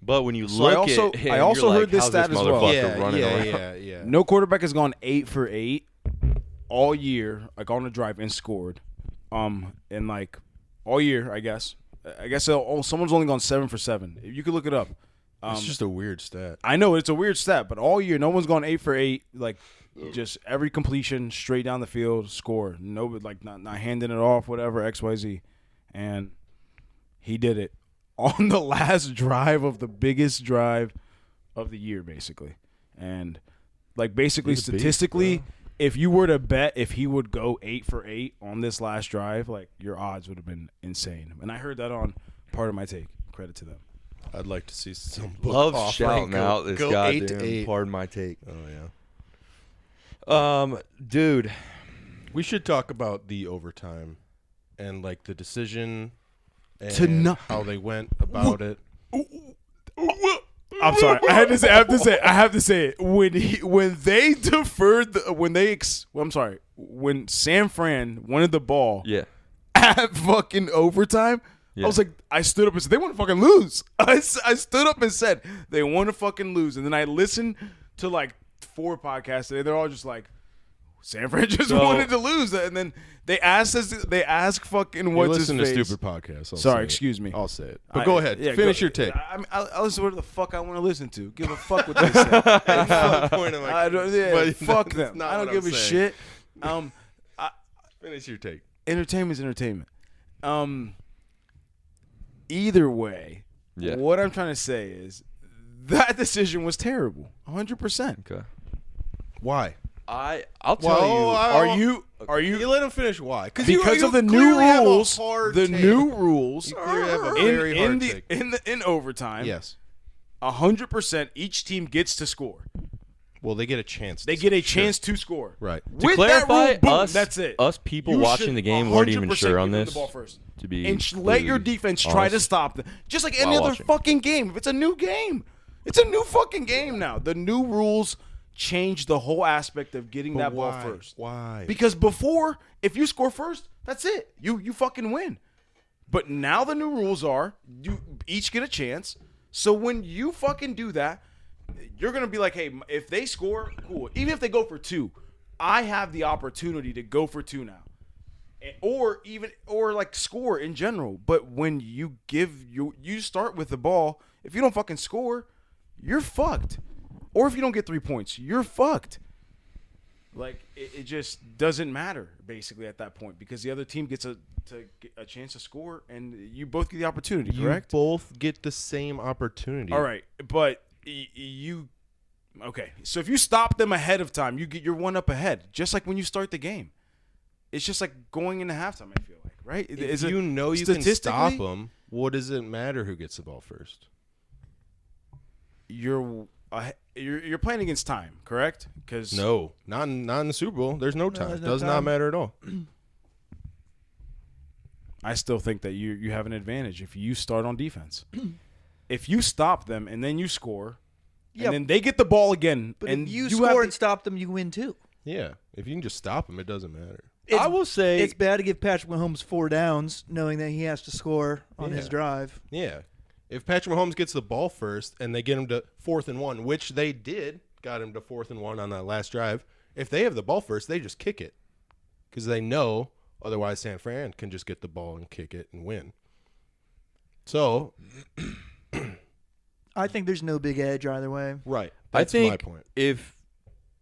A: But when you
E: So I
A: look
E: also-
A: at him,
E: I also
A: you're
E: heard
A: like,
E: this
A: how's
E: stat as well.
A: motherfucker running around?
B: yeah.
E: No quarterback has gone 8 for 8 all year, like on a drive and scored. And like all year, I guess. Someone's only gone 7 for 7. You could look it up.
B: It's just a weird stat.
E: I know it's a weird stat, but all year no one's gone 8 for 8. Like just every completion straight down the field, score. No, like not handing it off, whatever XYZ, and he did it on the last drive of the biggest drive of the year, basically. And like basically
B: He's a beast,
E: statistically,
B: bro.
E: if you were to bet if he would go 8 for 8 on this last drive, like your odds would have been insane. And I heard that on Part of My Take. Credit to them.
B: I'd like to see some book
A: Love
B: offering
A: shouting
B: go-
A: out this
B: go 8 to
A: goddamn
B: 8.
A: pardon my take.
B: Oh yeah.
A: Dude,
B: We should talk about the overtime and like the decision and
E: To not-
B: how they went about it.
E: I'm sorry. I have to say it. When they deferred when San Fran wanted the ball
A: yeah.
E: at fucking overtime,
A: Yeah.
E: I was like, I stood up and said, they want to fucking lose. I stood up and said, they want to fucking lose. And then I listened to like 4 podcasts today. They're all just like, San Fran just
A: So-
E: wanted to lose, and then they ask fucking
B: You
E: what's his
B: listen to
E: face.
B: stupid podcasts. I'll
E: Sorry,
B: say it.
E: excuse me.
B: I'll say it. But go ahead.
E: Yeah,
B: Finish your take.
E: I'll listen to whatever the fuck I want to listen to. Give a fuck what they say. I don't,
B: But
E: fuck
B: that's
E: them.
B: not
E: I don't
B: what
E: give
B: I'm
E: a
B: saying.
E: shit.
B: Finish your take.
E: Entertainment's entertainment. Either way,
A: Yeah.
E: what I'm trying to say is that decision was terrible. 100%.
A: Okay.
B: Why?
A: I'll tell you.
E: Are you
B: You let him finish. Why?
E: because of the new
B: clearly have a
E: rules?
B: hard
E: The
B: take.
E: new rules
B: You clearly have a very hard take.
E: in overtime.
B: Yes.
E: 100%. Each team gets to score.
B: Well, they get a chance.
E: They get a chance to score.
B: Right.
A: To
E: With
A: clarify,
E: that rule, boom,
A: us,
E: that's it.
A: us people
E: You
A: watching
E: should
A: the game weren't even
E: 100%
A: sure on
E: give them
A: this.
E: the ball first.
A: To be
E: And let your
A: completely
E: defense try to
A: honest.
E: stop them. Just like any
A: While
E: other
A: watching.
E: fucking game. If it's a new game, it's a new fucking game now. The new rules change the whole aspect of getting that ball first.
B: Why?
E: Because before, if you score first, that's it. You fucking win. But now the new rules are you each get a chance. So when you fucking do that, you're going to be like, hey, if they score, cool. Even if they go for 2, I have the opportunity to go for 2 now. Or like score in general. But when you start with the ball, if you don't fucking score, you're fucked. Or if you don't get 3 points, you're fucked. Like it just doesn't matter basically at that point because the other team gets a chance to score and you both get the opportunity. Correct?
B: You both get the same opportunity.
E: All right, but okay. So if you stop them ahead of time, you're one up ahead, just like when you start the game. It's just like going into halftime. I feel like, right?
B: If you know you can stop them, what does it matter who gets the ball first?
E: You're playing against time, correct? Because
B: No, not in the Super Bowl. There's no time.
C: there's no
B: Does not
C: time.
B: matter at all.
E: I still think that you have an advantage if you start on defense. If you stop them and then you score,
C: Yeah,
E: and then they get the ball again,
C: but
E: and
C: if you
E: have
C: score
E: the-
C: and stop them, you win too.
B: Yeah, if you can just stop them, it doesn't matter.
A: I will say
C: It's bad to give Patrick Mahomes 4 downs, knowing that he has to score on his
B: Yeah.
C: drive.
B: Yeah, if Patrick Mahomes gets the ball first and they get him to 4th and 1, which they did, got him to 4th and 1 on that last drive. If they have the ball first, they just kick it because they know otherwise San Fran can just get the ball and kick it and win. So,
C: I think there's no big edge either way.
B: right,
A: I
B: that's
A: think
B: my point.
A: if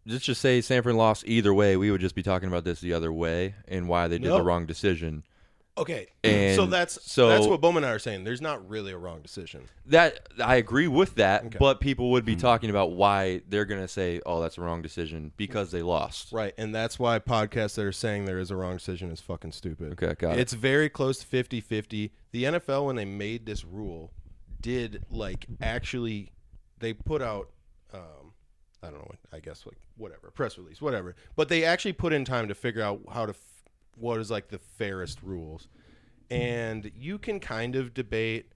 A: let's just say San Fran lost either way, we would just be talking about this the other way and why they did the
B: Nope.
A: wrong decision.
B: Okay,
A: And
B: so that's what Bowman and I are saying. There's not really a wrong decision.
A: That I agree with that,
B: Okay.
A: but people would be talking about why they're going to say, "Oh, that's a wrong decision" because they lost.
B: Right, and that's why podcasts that are saying there is a wrong decision is fucking stupid.
A: Okay, got it.
B: It's very close to 50-50. The NFL, when they made this rule, did, like, actually, they put out, I don't know, I guess, like, whatever, press release, whatever. But they actually put in time to figure out how to, what is, like, the fairest rules. And you can kind of debate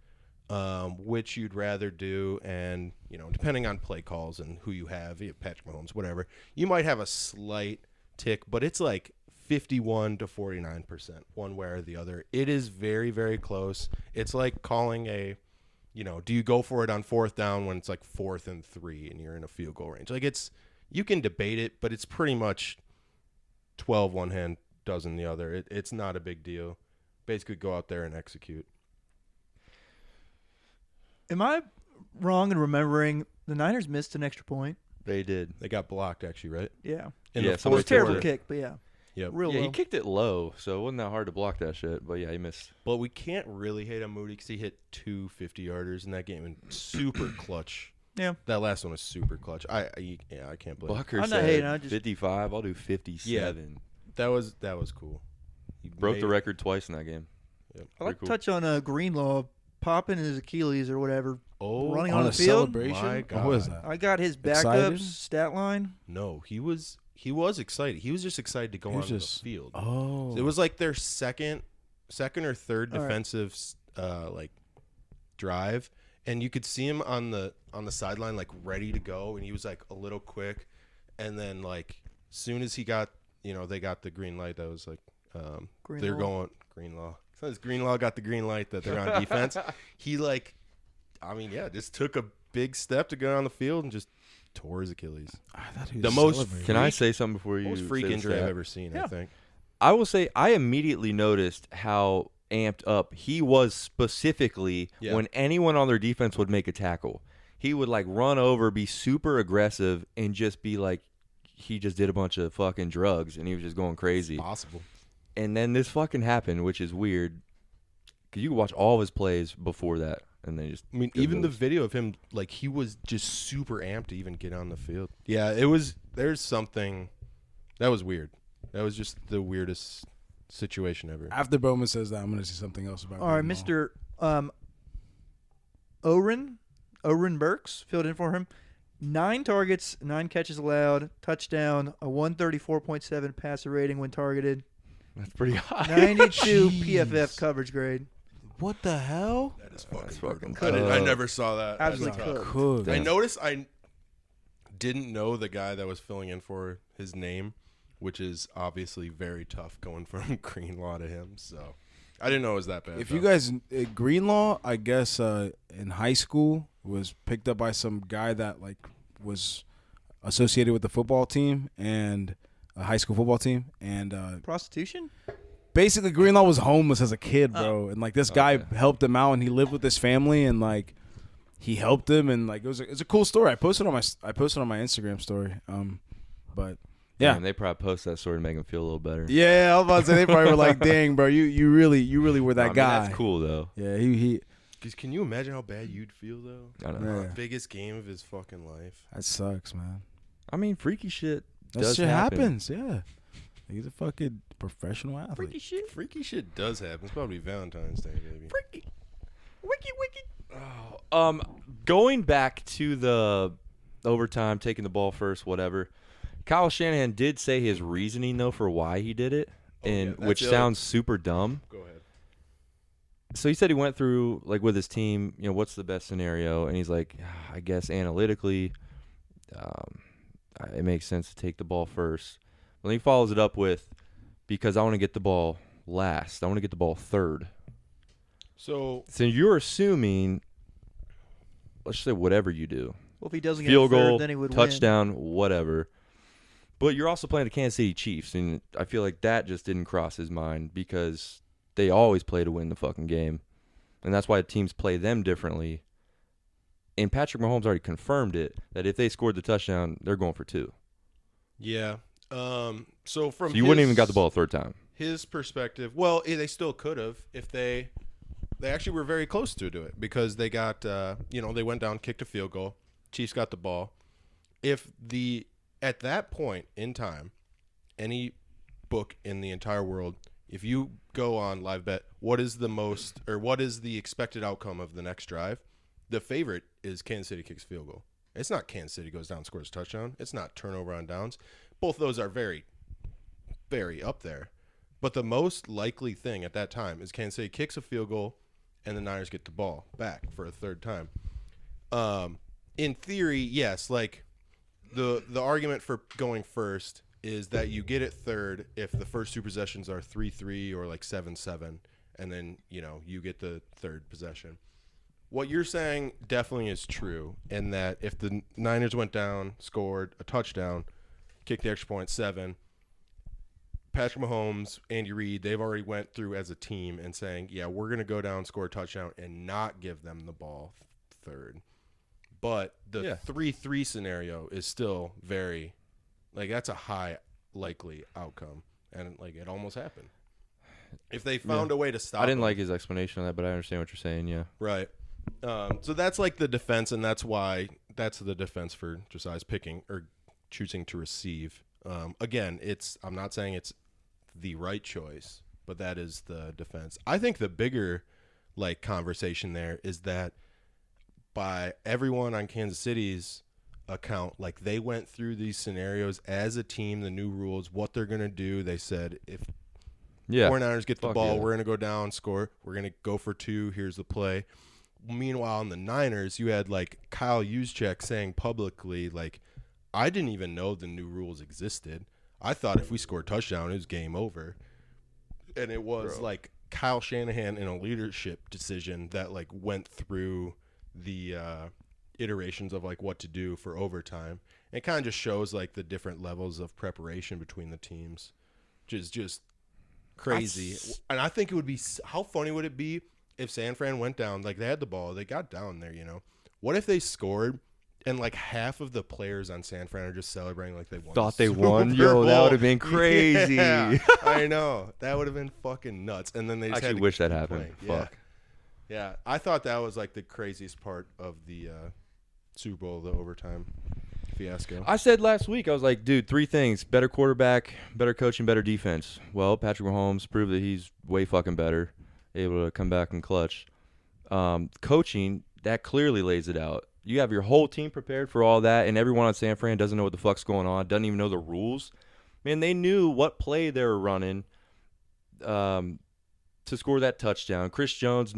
B: which you'd rather do, and, you know, depending on play calls and who you have Patrick Mahomes, whatever, you might have a slight tick, but it's like 51 to 49%, one way or the other. It is very, very close. It's like calling a, you know, do you go for it on 4th down when it's like 4th and 3 and you're in a field goal range? Like, it's, you can debate it, but it's pretty much 12 one hand, dozen the other. It's not a big deal. Basically go out there and execute.
C: Am I wrong in remembering the Niners missed an extra point?
A: They did.
B: They got blocked, actually, right?
C: Yeah.
B: In
A: Yeah,
B: the
A: so
C: It was a
B: fourth
C: terrible
B: quarter.
C: kick, but yeah.
B: Yep.
C: Real
A: Yeah,
C: low.
A: he kicked it low, so it wasn't that hard to block that shit. But yeah, he missed.
B: But we can't really hate on Moody because he hit 2 50-yarders in that game and super clutch.
C: Yeah.
B: That last one was super clutch. I can't believe it.
A: Bucker
C: I'm not
A: said
C: hating, I just-
A: 55. I'll do 57.
B: That was cool. He
A: Broke the
B: made-
A: record twice in that game.
B: Yep.
C: I like to
A: Pretty
C: touch on Greenlaw popping his Achilles or whatever.
B: Oh,
C: running
E: on
C: on
E: a
C: the field.
E: celebration.
B: My
E: Oh, what is
B: God.
E: that?
C: I got his
E: Excited?
C: backup stat line.
B: No, he was excited. He was just excited to go
E: He was
B: on
E: just-
B: the field.
E: Oh,
B: It was like their second or third
C: All right.
B: defensive like drive, and you could see him on the sideline like ready to go, and he was like a little quick, and then like soon as he got, you know, they got the green light. That was like they're going Greenlaw. Since Greenlaw got the green light that they're on defense, he like, I mean, yeah, just took a big step to go on the field and just tore his Achilles.
E: I thought he was
B: The most
E: celebrating.
A: Can I say something before you?
B: Most freak
A: say the
B: injury I've
A: stat?
B: ever seen,
C: Yeah.
B: I think.
A: I will say I immediately noticed how amped up he was specifically
B: Yeah.
A: when anyone on their defense would make a tackle. He would like run over, be super aggressive, and just be like he just did a bunch of fucking drugs and he was just going crazy.
B: Possible.
A: And then this fucking happened, which is weird. Because you can watch all of his plays before that, and they just.
B: I mean,
A: Good
B: even the
A: moves.
B: video of him, like, he was just super amped to even get on the field. Yeah, it was. There's something that was weird. That was just the weirdest situation ever.
E: After Bowman says that, I'm going to say something else about
C: All right,
E: Greenlaw.
C: Mr. Oren Burks filled in for him. 9 targets, 9 catches allowed, touchdown, a 134.7 passer rating when targeted,
A: That's pretty high.
C: 92
E: Jeez.
C: PFF coverage grade.
E: What the hell?
B: That is
A: That's
B: fucking.
A: fucking
B: I
A: tough.
B: never saw that. That's
C: Absolutely
B: tough.
C: cooked.
E: Cooked.
B: I noticed. I didn't know the guy that was filling in for his name, which is obviously very tough going from Greenlaw to him. So I didn't know it was that bad.
E: If you guys, Greenlaw, I guess in high school was picked up by some guy that like was associated with the football team and a high school football team, and
C: Prostitution?
E: basically Greenlaw was homeless as a kid, bro, and like this guy
A: Okay.
E: helped him out, and he lived with his family, and like he helped him, and like it was a cool story. I posted on my Instagram story, but yeah.
A: Man, they probably post that story to make him feel a little better.
E: Yeah, I was about to say they probably were like, "Dang, bro, you really were that
A: I mean,
E: guy."
A: That's cool though.
E: Yeah, he
B: Because can you imagine how bad you'd feel though?
A: I don't know.
E: Yeah.
B: Biggest game of his fucking life.
E: that sucks, man.
A: I mean, freaky shit.
E: That
A: does
E: shit
A: happen.
E: happens. Yeah, he's a fucking professional athlete.
C: shit.
B: Freaky shit does happen. It's probably Valentine's Day, baby.
C: Freaky. Wiki.
A: Going back to the overtime, taking the ball first, whatever. Kyle Shanahan did say his reasoning though for why he did it,
B: yeah,
A: and
B: that's
A: which
B: the other-
A: sounds super dumb.
B: Go ahead.
A: So he said he went through like with his team, what's the best scenario, and he's like, I guess analytically, it makes sense to take the ball first. But then he follows it up with, because I want to get the ball last. I want to get the ball third.
B: So
A: So you're assuming, let's say whatever you do,
C: Well, if he doesn't get
A: field
C: a third,
A: goal,
C: then he would
A: touchdown, whatever. But you're also playing the Kansas City Chiefs, and I feel like that just didn't cross his mind because they always play to win the fucking game. And that's why teams play them differently. And Patrick Mahomes already confirmed it, that if they scored the touchdown, they're going for 2.
B: yeah. So
A: So you wouldn't even got the ball a third time.
B: His perspective, well, they still could have if they actually were very close to it because they got they went down, kicked a field goal. Chiefs got the ball. At that point in time, any book in the entire world, if you go on live bet, what is the expected outcome of the next drive? The favorite is Kansas City kicks field goal. It's not Kansas City goes down, scores a touchdown. It's not turnover on downs. Both those are very, very up there. But the most likely thing at that time is Kansas City kicks a field goal and the Niners get the ball back for a third time. In theory, yes, like the argument for going first is that you get it third if the first 2 possessions are 3-3 or like 7-7, and then, you get the third possession. What you're saying definitely is true, in that if the Niners went down, scored a touchdown, kicked the extra point, 7, Patrick Mahomes, Andy Reid, they've already went through as a team and saying, yeah, we're going to go down, score a touchdown, and not give them the ball third. But the 3-3 scenario is still very, like, that's a high likely outcome. And, like, it almost happened. If they found a way to stop
A: I didn't
B: them.
A: like his explanation of that, but I understand what you're saying, yeah.
B: Right. So that's like the defense, and that's the defense for Josiah's picking or choosing to receive. Again, I'm not saying it's the right choice, but that is the defense. I think the bigger like conversation there is that by everyone on Kansas City's account, like they went through these scenarios as a team, the new rules, what they're going to do. They said if 49ers get the ball, we're going to go down, score. We're going to go for 2. Here's the play. Meanwhile, in the Niners, you had like Kyle Juszczyk saying publicly, like, I didn't even know the new rules existed. I thought if we scored a touchdown, it was game over. And it was like Kyle Shanahan in a leadership decision that like went through the iterations of like what to do for overtime. It kind of just shows like the different levels of preparation between the teams, which is just crazy. And I think it would be, how funny would it be if San Fran went down, like they had the ball, they got down there, you know? What if they scored and like half of the players on San Fran are just celebrating like they won?
A: Thought
B: the
A: they won?
B: Super
A: Yo, that
B: Bowl?
A: would have been crazy.
B: Yeah, I know. That would have been fucking nuts. And then they
A: I
B: just had
A: actually
B: to
A: wish that
B: keep
A: happened.
B: playing.
A: Fuck.
B: Yeah, I thought that was like the craziest part of the Super Bowl, the overtime fiasco.
A: I said last week, I was like, dude, 3 things: better quarterback, better coaching, better defense. Well, Patrick Mahomes proved that he's way fucking better, able to come back and clutch. Coaching, that clearly lays it out. You have your whole team prepared for all that, and everyone on San Fran doesn't know what the fuck's going on, doesn't even know the rules. Man, they knew what play they were running to score that touchdown. Chris Jones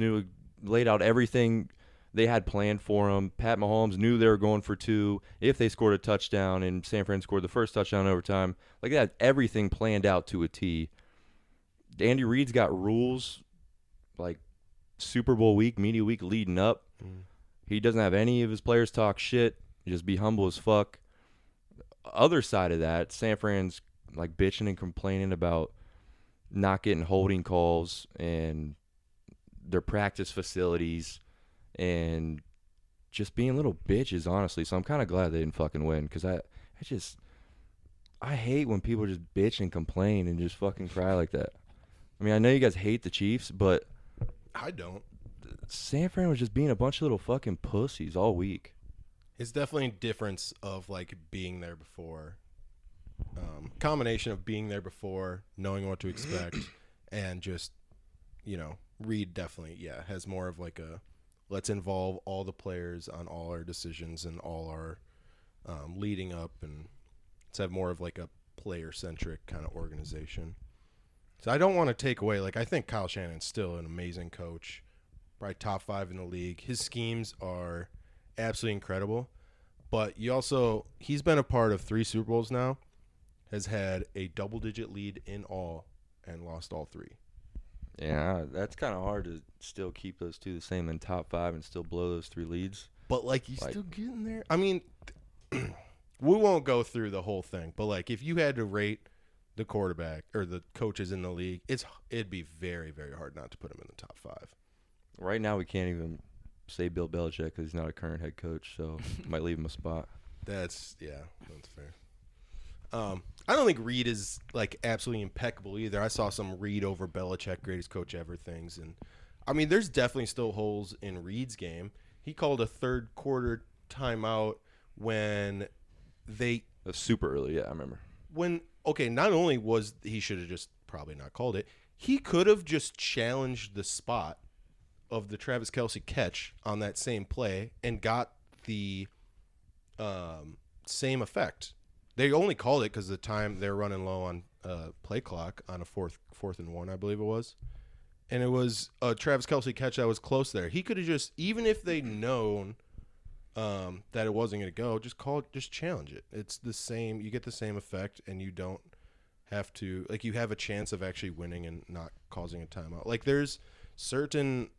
A: laid out everything they had planned for him. Pat Mahomes knew they were going for 2 if they scored a touchdown, and San Fran scored the first touchdown in overtime. Like, they had everything planned out to a T. Andy Reid's got rules like Super Bowl week, media week leading up. He doesn't have any of his players talk shit. Just be humble as fuck. Other side of that, San Fran's like bitching and complaining about not getting holding calls and their practice facilities and just being little bitches, honestly. So I'm kind of glad they didn't fucking win, because I hate when people just bitch and complain and just fucking cry like that. I mean, I know you guys hate the Chiefs, but
B: I don't.
A: San Fran was just being a bunch of little fucking pussies all week.
B: It's definitely a difference of like being there before. Combination of being there before, knowing what to expect, and just, you know, Reid definitely, has more of like a let's involve all the players on all our decisions and all our leading up, and let's have more of like a player-centric kind of organization. So I don't want to take away, like, I think Kyle Shanahan's still an amazing coach, probably top 5 in the league. His schemes are absolutely incredible, but he's been a part of 3 Super Bowls now, has had a double-digit lead in all, and lost all 3.
A: Yeah, that's kind of hard to still keep those 2 the same in top 5 and still blow those 3 leads.
B: But, like, you still getting there? I mean, we won't go through the whole thing, but, like, if you had to rate the quarterback or the coaches in the league, it'd be very, very hard not to put him in the top 5.
A: Right now, we can't even say Bill Belichick because he's not a current head coach, so might leave him a spot.
B: That's fair. I don't think Reid is like absolutely impeccable either. I saw some Reid over Belichick, greatest coach ever things, and I mean, there's definitely still holes in Reid's game. He called a third quarter timeout when
A: That's super early, yeah, I remember.
B: Not only was he should have just probably not called it, he could have just challenged the spot of the Travis Kelce catch on that same play and got the same effect. They only called it because the time they were running low on play clock on a fourth and 1, I believe it was. And it was a Travis Kelce catch that was close there. He could have just, even if they'd known that it wasn't going to go, just challenge it. It's the same. You get the same effect, and you don't have to, like, you have a chance of actually winning and not causing a timeout. Like, there's certain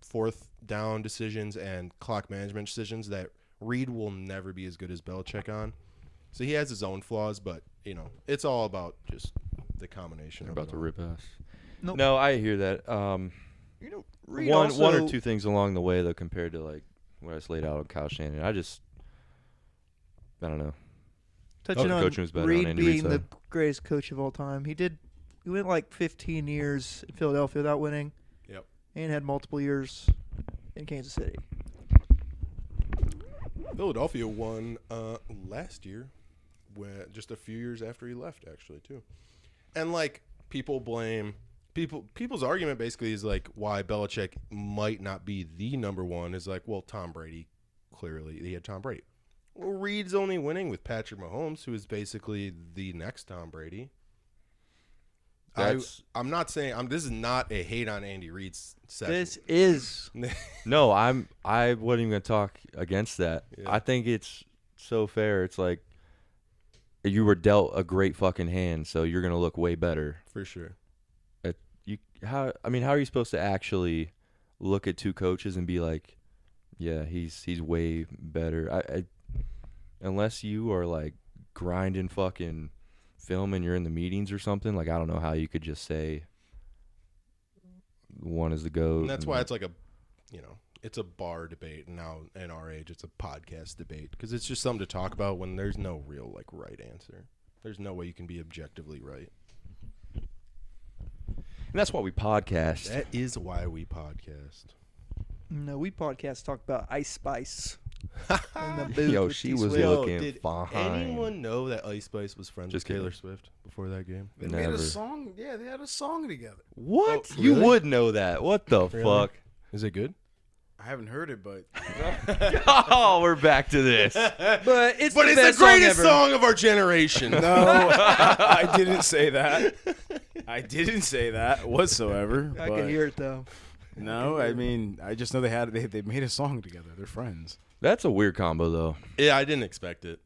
B: fourth down decisions and clock management decisions that Reid will never be as good as Belichick on. So he has his own flaws, but, you know, it's all about just the combination.
A: About to rip ass.
C: Nope.
A: No, I hear that.
C: You know, Reid
A: one or
C: also-
A: 2 things along the way, though, compared to, like, what I just laid out on Kyle Shanahan. I don't know.
C: touching on
A: coaching was better on
C: Reid
A: Andy
C: being
A: Reid's
C: the
A: side.
C: greatest coach of all time. He went like 15 years in Philadelphia without winning.
B: Yep.
C: And had multiple years in Kansas City.
B: Philadelphia won last year, just a few years after he left, actually, too. And, like, people's argument basically is, like, why Belichick might not be the number one is, like, well, Tom Brady, clearly, he had Tom Brady. Well, Reid's only winning with Patrick Mahomes, who is basically the next Tom Brady. I'm not saying this is not a hate on Andy Reid's session.
C: This is.
A: No, I wasn't even going to talk against that.
B: Yeah.
A: I think it's so fair. It's like you were dealt a great fucking hand, so you're going to look way better.
B: For sure.
A: How are you supposed to actually look at 2 coaches and be like, Yeah, he's way better. I unless you are like grinding fucking film and you're in the meetings or something, like I don't know how you could just say one is the GOAT.
B: And that's why it's like it's a bar debate. And now in our age, it's a podcast debate because it's just something to talk about when there's no real like right answer. There's no way you can be objectively right.
A: And that's why we podcast.
B: That is why we podcast.
C: No, we podcast talk about Ice Spice. And the booth
A: Yo,
C: with
A: she
C: T
A: was
C: Swift.
A: looking
B: did
A: fine.
B: anyone know that Ice Spice was friends
A: Just
B: with Taylor
A: kidding.
B: Swift before that game?
E: They
A: Never.
E: made a song. Yeah, they had a song together.
A: What?
B: Oh,
A: You
B: really?
A: would know that. What the
B: Really?
A: fuck?
B: Is it good?
E: I haven't heard it, but
A: Oh, we're back to this.
C: But it's
B: But
C: the
B: it's
C: best
B: the greatest
C: song ever.
B: song of our generation.
E: no, I didn't say that. I didn't say that whatsoever.
C: I
E: but
C: can hear it though.
E: No, I mean, I just know they made a song together. They're friends.
A: That's a weird combo, though.
B: Yeah, I didn't expect it.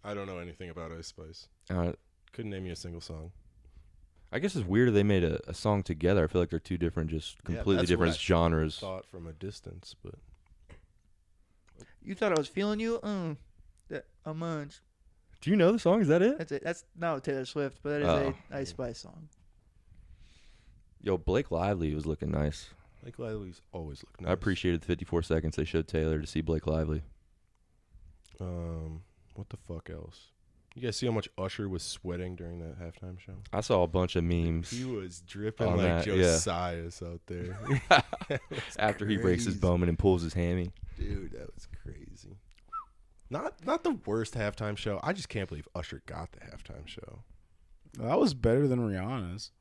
B: I don't know anything about Ice Spice.
A: Uh,
B: Couldn't name you a single song.
A: I guess it's weird they made a song together. I feel like they're two different, just
B: Yeah,
A: completely
B: that's
A: different
B: what I
A: genres.
B: Thought from a distance, but
C: You thought I was feeling you? That a munch.
A: Do you know the song? Is that it?
C: That's it. That's not Taylor Swift, but that is
A: Oh.
C: a Ice Spice song.
A: Yo, Blake Lively was looking nice.
B: Blake Lively's always look nice.
A: I appreciated the 54 seconds they showed Taylor to see Blake Lively.
B: What the fuck else? You guys see how much Usher was sweating during that halftime show?
A: I saw a bunch of memes
B: He was dripping
A: On
B: like
A: that, yeah.
B: Josiah's out there.
A: after he breaks his
B: crazy.
A: bowman and pulls his hammy.
B: Dude, that was crazy. Not the worst halftime show. I just can't believe Usher got the halftime show.
E: That was better than Rihanna's.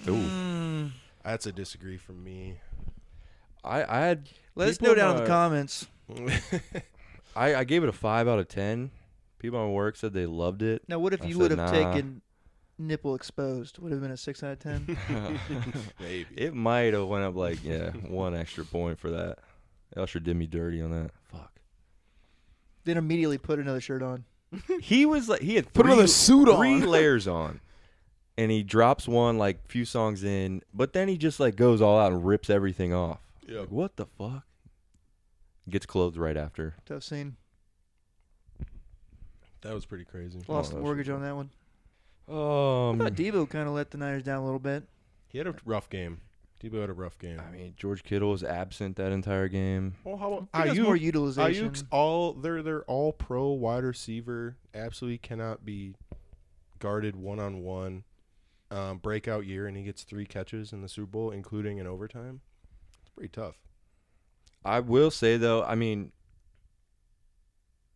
A: Ooh.
B: That's a disagree from me.
A: I had
C: Let us
A: people
C: know down in
A: my-
C: the comments.
A: I gave it a 5 out of 10. People at work said they loved it.
C: Now, what if
A: I
C: you
A: said,
C: would have
A: nah.
C: taken nipple exposed? Would have been a 6 out of 10.
B: Maybe.
A: It might have went up like, one extra point for that. Usher did me dirty on that. Fuck.
C: Then immediately put another shirt on.
A: He was like, he had
E: Put another suit on.
A: 3 layers on. And he drops one like few songs in, but then he just like goes all out and rips everything off.
B: Yep.
A: Like, what the fuck? Gets clothed right after.
C: Tough scene.
B: That was pretty crazy.
C: Lost
A: that
C: the
A: was
C: mortgage on that one. I
A: Um,
C: thought Debo kind of let the Niners down a little bit.
B: He had a rough game. Debo had a rough game.
A: I mean, George Kittle was absent that entire game.
B: Well, how about
C: I think it was more utilization.
B: Ayuk's they're all pro wide receiver. Absolutely cannot be guarded 1-on-1. Breakout year, and he gets 3 catches in the Super Bowl, including in overtime. It's pretty tough.
A: I will say though, I mean,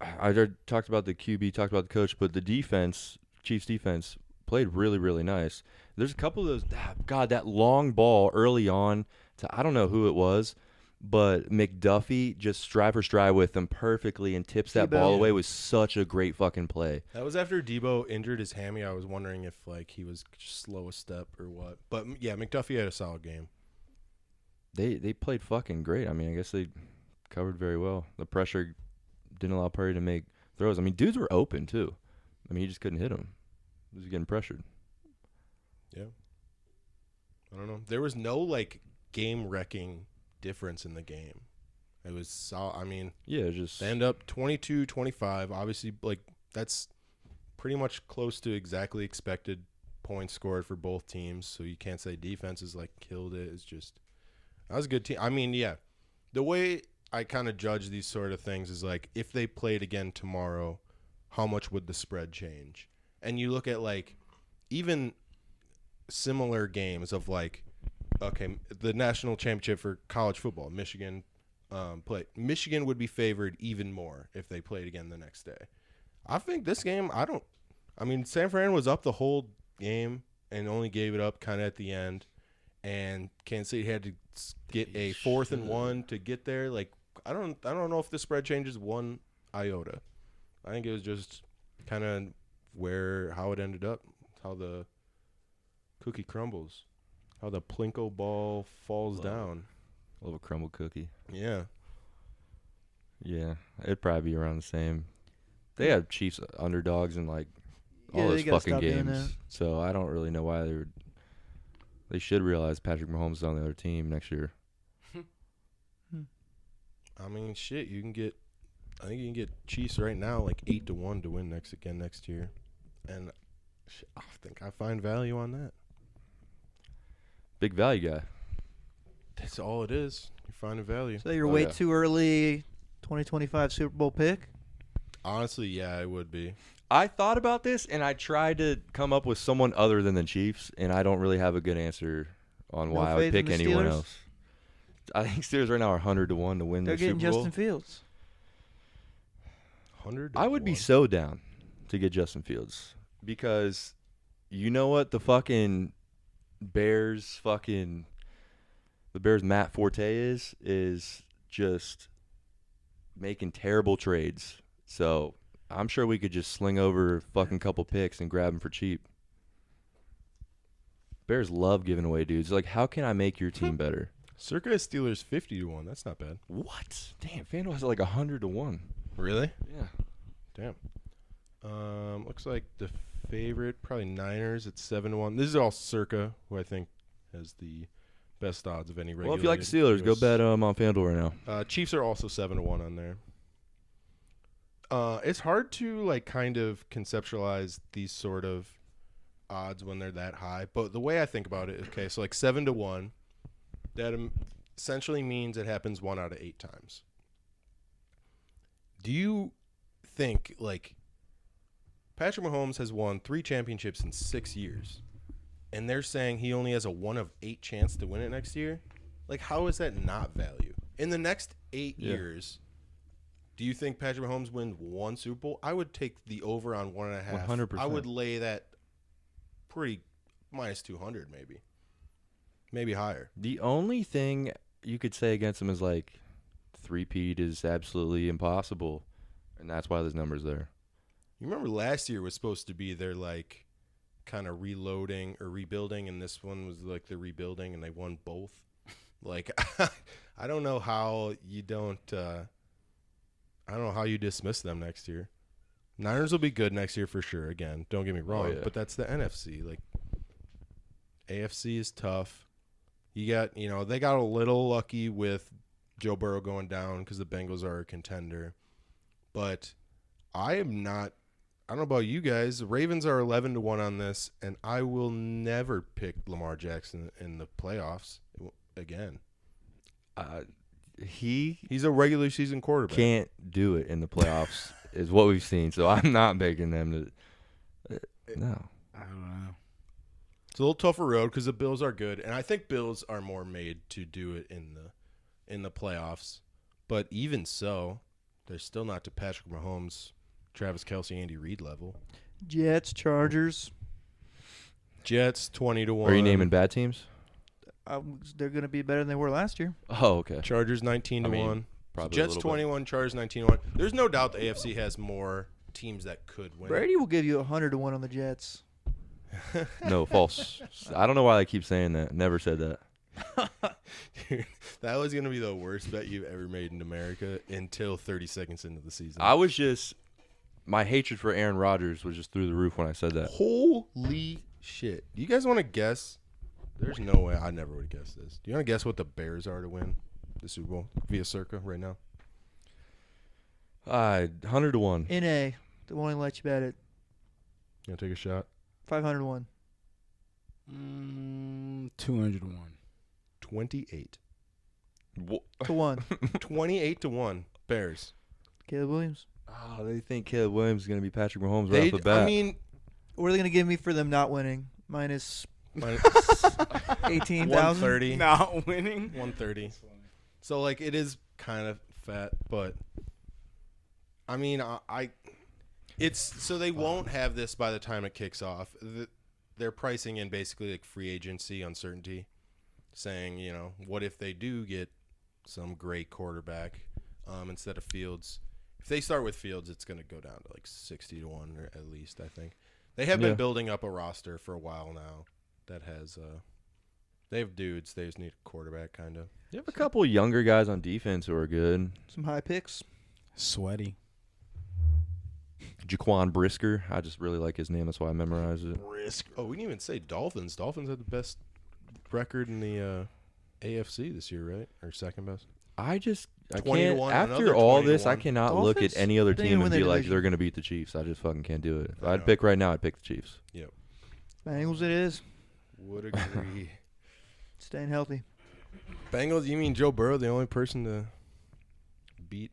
A: I already talked about the QB, talked about the coach, but the defense, Chiefs defense, played really, really nice. There's a couple of those. That long ball early on to I don't know who it was, but McDuffie just stride for stride with him perfectly and tips that
C: Tebow.
A: ball away. Was such a great fucking play.
B: That was after Debo injured his hammy. I was wondering if like he was slow a step or what. But yeah, McDuffie had a solid game.
A: They played fucking great. I mean, I guess they covered very well. The pressure didn't allow Purdy to make throws. I mean, dudes were open too. I mean, he just couldn't hit them. He was getting pressured.
B: Yeah. I don't know. There was no like game wrecking difference in the game. It was solid. I mean,
A: Yeah, just
B: they end up 22-25. Obviously, like that's pretty much close to exactly expected points scored for both teams. So you can't say defenses like killed it. It's just that was a good team. I mean, yeah, the way I kind of judge these sort of things is like if they played again tomorrow, how much would the spread change? And you look at like even similar games of like, okay, the national championship for college football, Michigan play. Michigan would be favored even more if they played again the next day. I think this game, I mean, San Fran was up the whole game and only gave it up kind of at the end. And Kansas City had to get a 4th and 1 to get there. Like, I don't know if the spread changes 1 iota. I think it was just kind of how it ended up, how the cookie crumbles, how the Plinko ball falls down.
A: a little crumble cookie.
B: Yeah.
A: Yeah, it'd probably be around the same. They have Chiefs underdogs in like all
C: Yeah, they
A: those
C: gotta
A: fucking
C: stop doing
A: games.
C: that.
A: So I don't really know why they would. They should realize Patrick Mahomes is on the other team next year.
B: I mean, shit, you can get. I think you can get Chiefs right now like 8-1 to win next year, and I think I find value on that.
A: Big value guy.
B: That's all it is. You're finding value.
C: So you're
A: Oh,
C: way
A: yeah.
C: too early 2025 Super Bowl pick?
B: Honestly, yeah, it would be.
A: I thought about this, and I tried to come up with someone other than the Chiefs, and I don't really have a good answer on
C: No
A: why I would
C: faith in
A: pick
C: the
A: anyone
C: Steelers?
A: else. I think Steelers right now are 100-1 to win
C: They're
A: the
C: getting
A: Super Bowl.
C: Justin Fields.
B: 100.
A: I would be so down to get Justin Fields because you know what the Bears Matt Forte is just making terrible trades. So I'm sure we could just sling over a fucking couple picks and grab them for cheap. Bears love giving away dudes. Like, how can I make your team better?
B: Circa is Steelers 50-1. That's not bad.
A: What? Damn, FanDuel has it like 100-1.
B: Really?
A: Yeah.
B: Damn. Looks like the favorite, probably Niners at 7-1. This is all Circa, who I think has the best odds of any regulated.
A: Well, if you like the Steelers, go bet on FanDuel right now.
B: Chiefs are also 7-1 on there. It's hard to like kind of conceptualize these sort of odds when they're that high, but the way I think about it, okay, so like 7-1, that essentially means it happens 1 out of 8 times. Do you think like Patrick Mahomes has won 3 championships in 6 years, and they're saying he only has a 1 of 8 chance to win it next year? Like, how is that not value? In the next 8 years, do you think Patrick Mahomes wins 1 Super Bowl? I would take the over on 1.5.
A: 100%.
B: I would lay that pretty minus 200 maybe higher.
A: The only thing you could say against him is like three-peat is absolutely impossible, and that's why this number's there.
B: You remember last year was supposed to be their like kind of reloading or rebuilding, and this one was like the rebuilding, and they won both. Like, I don't know how you don't. I don't know how you dismiss them next year. Niners will be good next year for sure. Again, don't get me wrong,
A: yeah.
B: but that's the NFC. Like, AFC is tough. You got, they got a little lucky with Joe Burrow going down because the Bengals are a contender. But I am not. I don't know about you guys. The Ravens are 11-1 on this, and I will never pick Lamar Jackson in the playoffs again. He's a regular season quarterback.
A: Can't do it in the playoffs is what we've seen. So I'm not begging them to. No.
E: I don't know.
B: It's a little tougher road because the Bills are good, and I think Bills are more made to do it in the playoffs. But even so, they're still not to Patrick Mahomes, Travis Kelce, Andy Reid level.
C: Jets, Chargers.
B: Jets 20-1.
A: Are you naming bad teams?
C: They're going to be better than they were last year.
A: Oh, okay.
B: Chargers 19-1.
A: I mean, probably
B: Jets
A: a little bit.
B: 21, Chargers 19-1. There's no doubt the AFC has more teams that could win.
C: Brady will give you 100-1 on the Jets.
A: No, false. I don't know why I keep saying that. Never said that.
B: Dude, that was going to be the worst bet you've ever made in America until 30 seconds into the season.
A: My hatred for Aaron Rodgers was just through the roof when I said that.
B: Holy shit. Do you guys want to guess? There's no way I never would have guessed this. Do you want to guess what the Bears are to win the Super Bowl via Circa right now?
A: 100-1.
C: NA. They won't even let you bet it.
B: You want to take a shot?
C: 501.
E: 201.
B: 28.
C: To 1.
B: 28-1. Bears.
C: Caleb Williams.
A: Oh, they think Caleb Williams is going to be Patrick Mahomes right off the bat.
B: I mean,
C: What are they going to give me for them not winning? Minus 18,000?
B: 130.
E: Not winning.
B: 130. So, like, it is kind of fat, but I mean, it's so they won't have this by the time it kicks off. They're pricing in basically like free agency uncertainty, saying, what if they do get some great quarterback instead of Fields? If they start with Fields, it's going to go down to like 60-1 or at least, I think. They have been building up a roster for a while now that has they have dudes. They just need a quarterback, kind of.
A: You have a couple younger guys on defense who are good.
C: Some high picks.
E: Sweaty.
A: Jaquan Brisker. I just really like his name. That's why I memorized it.
B: Oh, we didn't even say Dolphins. Dolphins had the best record in the AFC this year, right? Or second best?
A: I
B: 20 to
A: can't.
B: 1,
A: After
B: another
A: all
B: 20 to
A: this, I
B: 1.
A: cannot look at
C: Dolphins?
A: any other
C: They didn't
A: team
C: win
A: and
C: their
A: be like
C: division.
A: they're going to beat the Chiefs. I just fucking can't do it. If
B: I
A: I'd
B: know.
A: pick right now, I'd pick the Chiefs.
C: Bengals it is.
B: Would agree.
C: Staying healthy.
B: Bengals, you mean Joe Burrow, the only person to beat?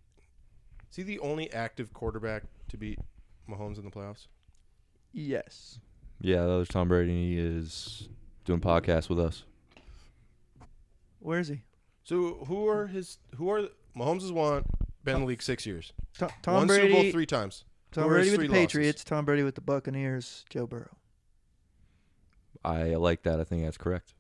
B: Is he the only active quarterback to beat Mahomes in the playoffs?
C: Yes.
A: Yeah, the other's Tom Brady. And he is doing podcasts with us.
C: Where is he?
B: So Mahomes has won, been in the league 6 years.
C: Tom
B: Won
C: Brady.
B: Super Bowl 3 times.
C: Tom
B: Who are
C: Brady
B: his
C: with the
B: 3 losses?
C: Patriots. Tom Brady with the Buccaneers. Joe Burrow.
A: I like that. I think that's correct.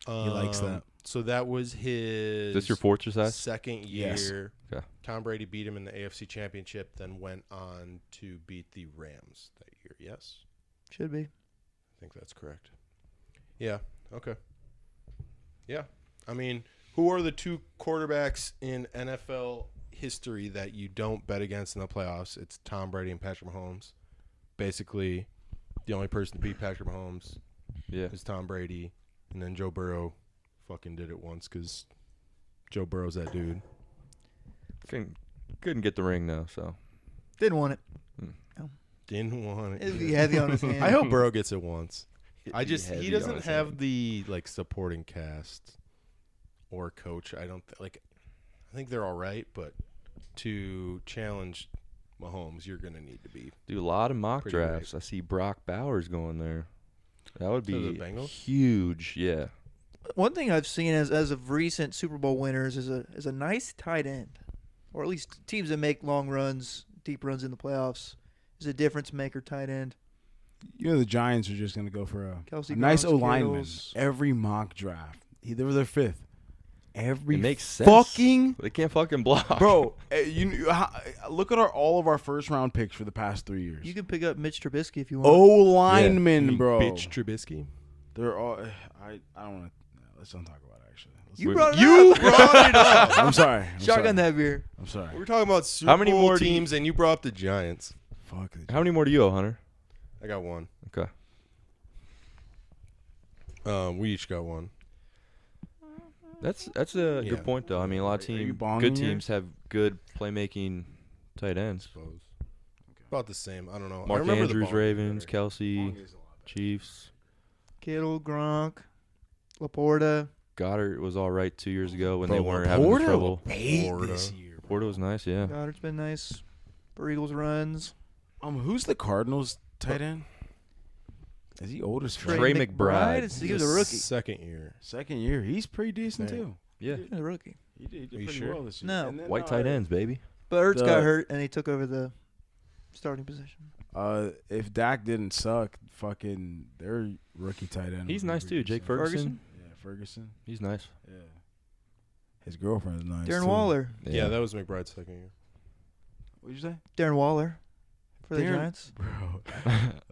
E: He likes that.
B: So that was his
A: Is this your fortress ass?
B: second
E: Yes.
B: year.
A: Okay.
B: Tom Brady beat him in the AFC Championship, then went on to beat the Rams that year. Yes?
C: Should be.
B: I think that's correct. Yeah. Okay. Yeah. I mean, who are the 2 quarterbacks in NFL history that you don't bet against in the playoffs? It's Tom Brady and Patrick Mahomes. Basically, the only person to beat Patrick Mahomes
A: Yeah.
B: is Tom Brady, and then Joe Burrow fucking did it once because Joe Burrow's that dude.
A: Couldn't get the ring though, so.
C: Didn't want it.
B: Didn't want
C: It'd
B: it.
C: be heavy on his hand.
B: I hope Burrow gets it once.
A: It'd be heavy
B: He
A: on
B: doesn't
A: his
B: have
A: hand.
B: the like supporting cast or coach. I think they're all right, but to challenge Mahomes, you're gonna need to be
A: Do a lot of mock
B: Pretty
A: drafts. I see Brock Bowers going there. That would
B: To the
A: be
B: Bengals?
A: huge. Yeah.
C: One thing I've seen as of recent Super Bowl winners is a nice tight end, or at least teams that make long runs, deep runs in the playoffs, is a difference maker tight end.
E: You know the Giants are just going to go for a
C: Kelce,
E: nice
C: Gronk,
E: O-lineman.
C: Kittles.
E: Every mock draft. They were their 5th. Every
A: It makes sense.
E: fucking
A: They can't fucking block.
E: bro. Look at all of our first round picks for the past 3 years.
C: You can pick up Mitch Trubisky if you want.
E: O-lineman, bro.
B: bitch Trubisky.
E: They're all. I don't want to. Let's don't talk about it. Actually,
C: You
A: We-
C: brought it
B: You
C: up.
B: brought it up.
E: I'm sorry.
C: Shotgun that beer.
E: I'm sorry.
B: We're talking about Super
A: How many
B: Bowl
A: more do you-
B: teams, and you brought up the Giants.
E: Fuck it.
A: How many more do you owe, Hunter?
B: I got one.
A: Okay.
B: We each got one.
A: That's a
B: Yeah.
A: good point though. I mean, a lot of
E: Are you
A: good
E: bonging
A: teams have good playmaking tight ends.
B: Suppose. About the same. I don't know. I
A: Mark
B: remember the
A: Andrews,
B: Bongs
A: Ravens,
B: better.
A: Kelsey, Chiefs.
C: Kittle, Gronk, Laporta.
A: Goddard was all right 2 years ago when they
B: Bro,
A: weren't having the
E: Laporta
A: trouble.
E: paid
B: Laporta.
E: this year.
A: Porter was nice, yeah.
C: Goddard's been nice. For Eagles runs.
E: Who's the Cardinals tight end? Is he old as fuck?
A: Trey McBride.
C: He was a rookie.
B: Second year.
E: Second year. He's pretty decent
B: Yeah.
E: too.
A: Yeah.
C: He was a rookie.
E: He did
B: Are you
E: pretty
B: sure?
E: well this year.
C: No.
E: And then,
A: White tight ends, baby.
C: But Ertz
E: The-
C: got hurt, and he took over the starting position.
E: If Dak didn't suck, fucking their rookie tight end.
A: He's
E: would be
A: nice too.
E: pretty
A: Jake
E: decent.
A: Ferguson.
E: Yeah, Ferguson.
A: He's nice.
E: Yeah. His girlfriend's nice.
C: Darren
E: too.
C: Waller.
B: Yeah, that was McBride's second year.
E: What'd you say?
C: Darren Waller for the
E: Darren-
C: Giants.
E: Bro,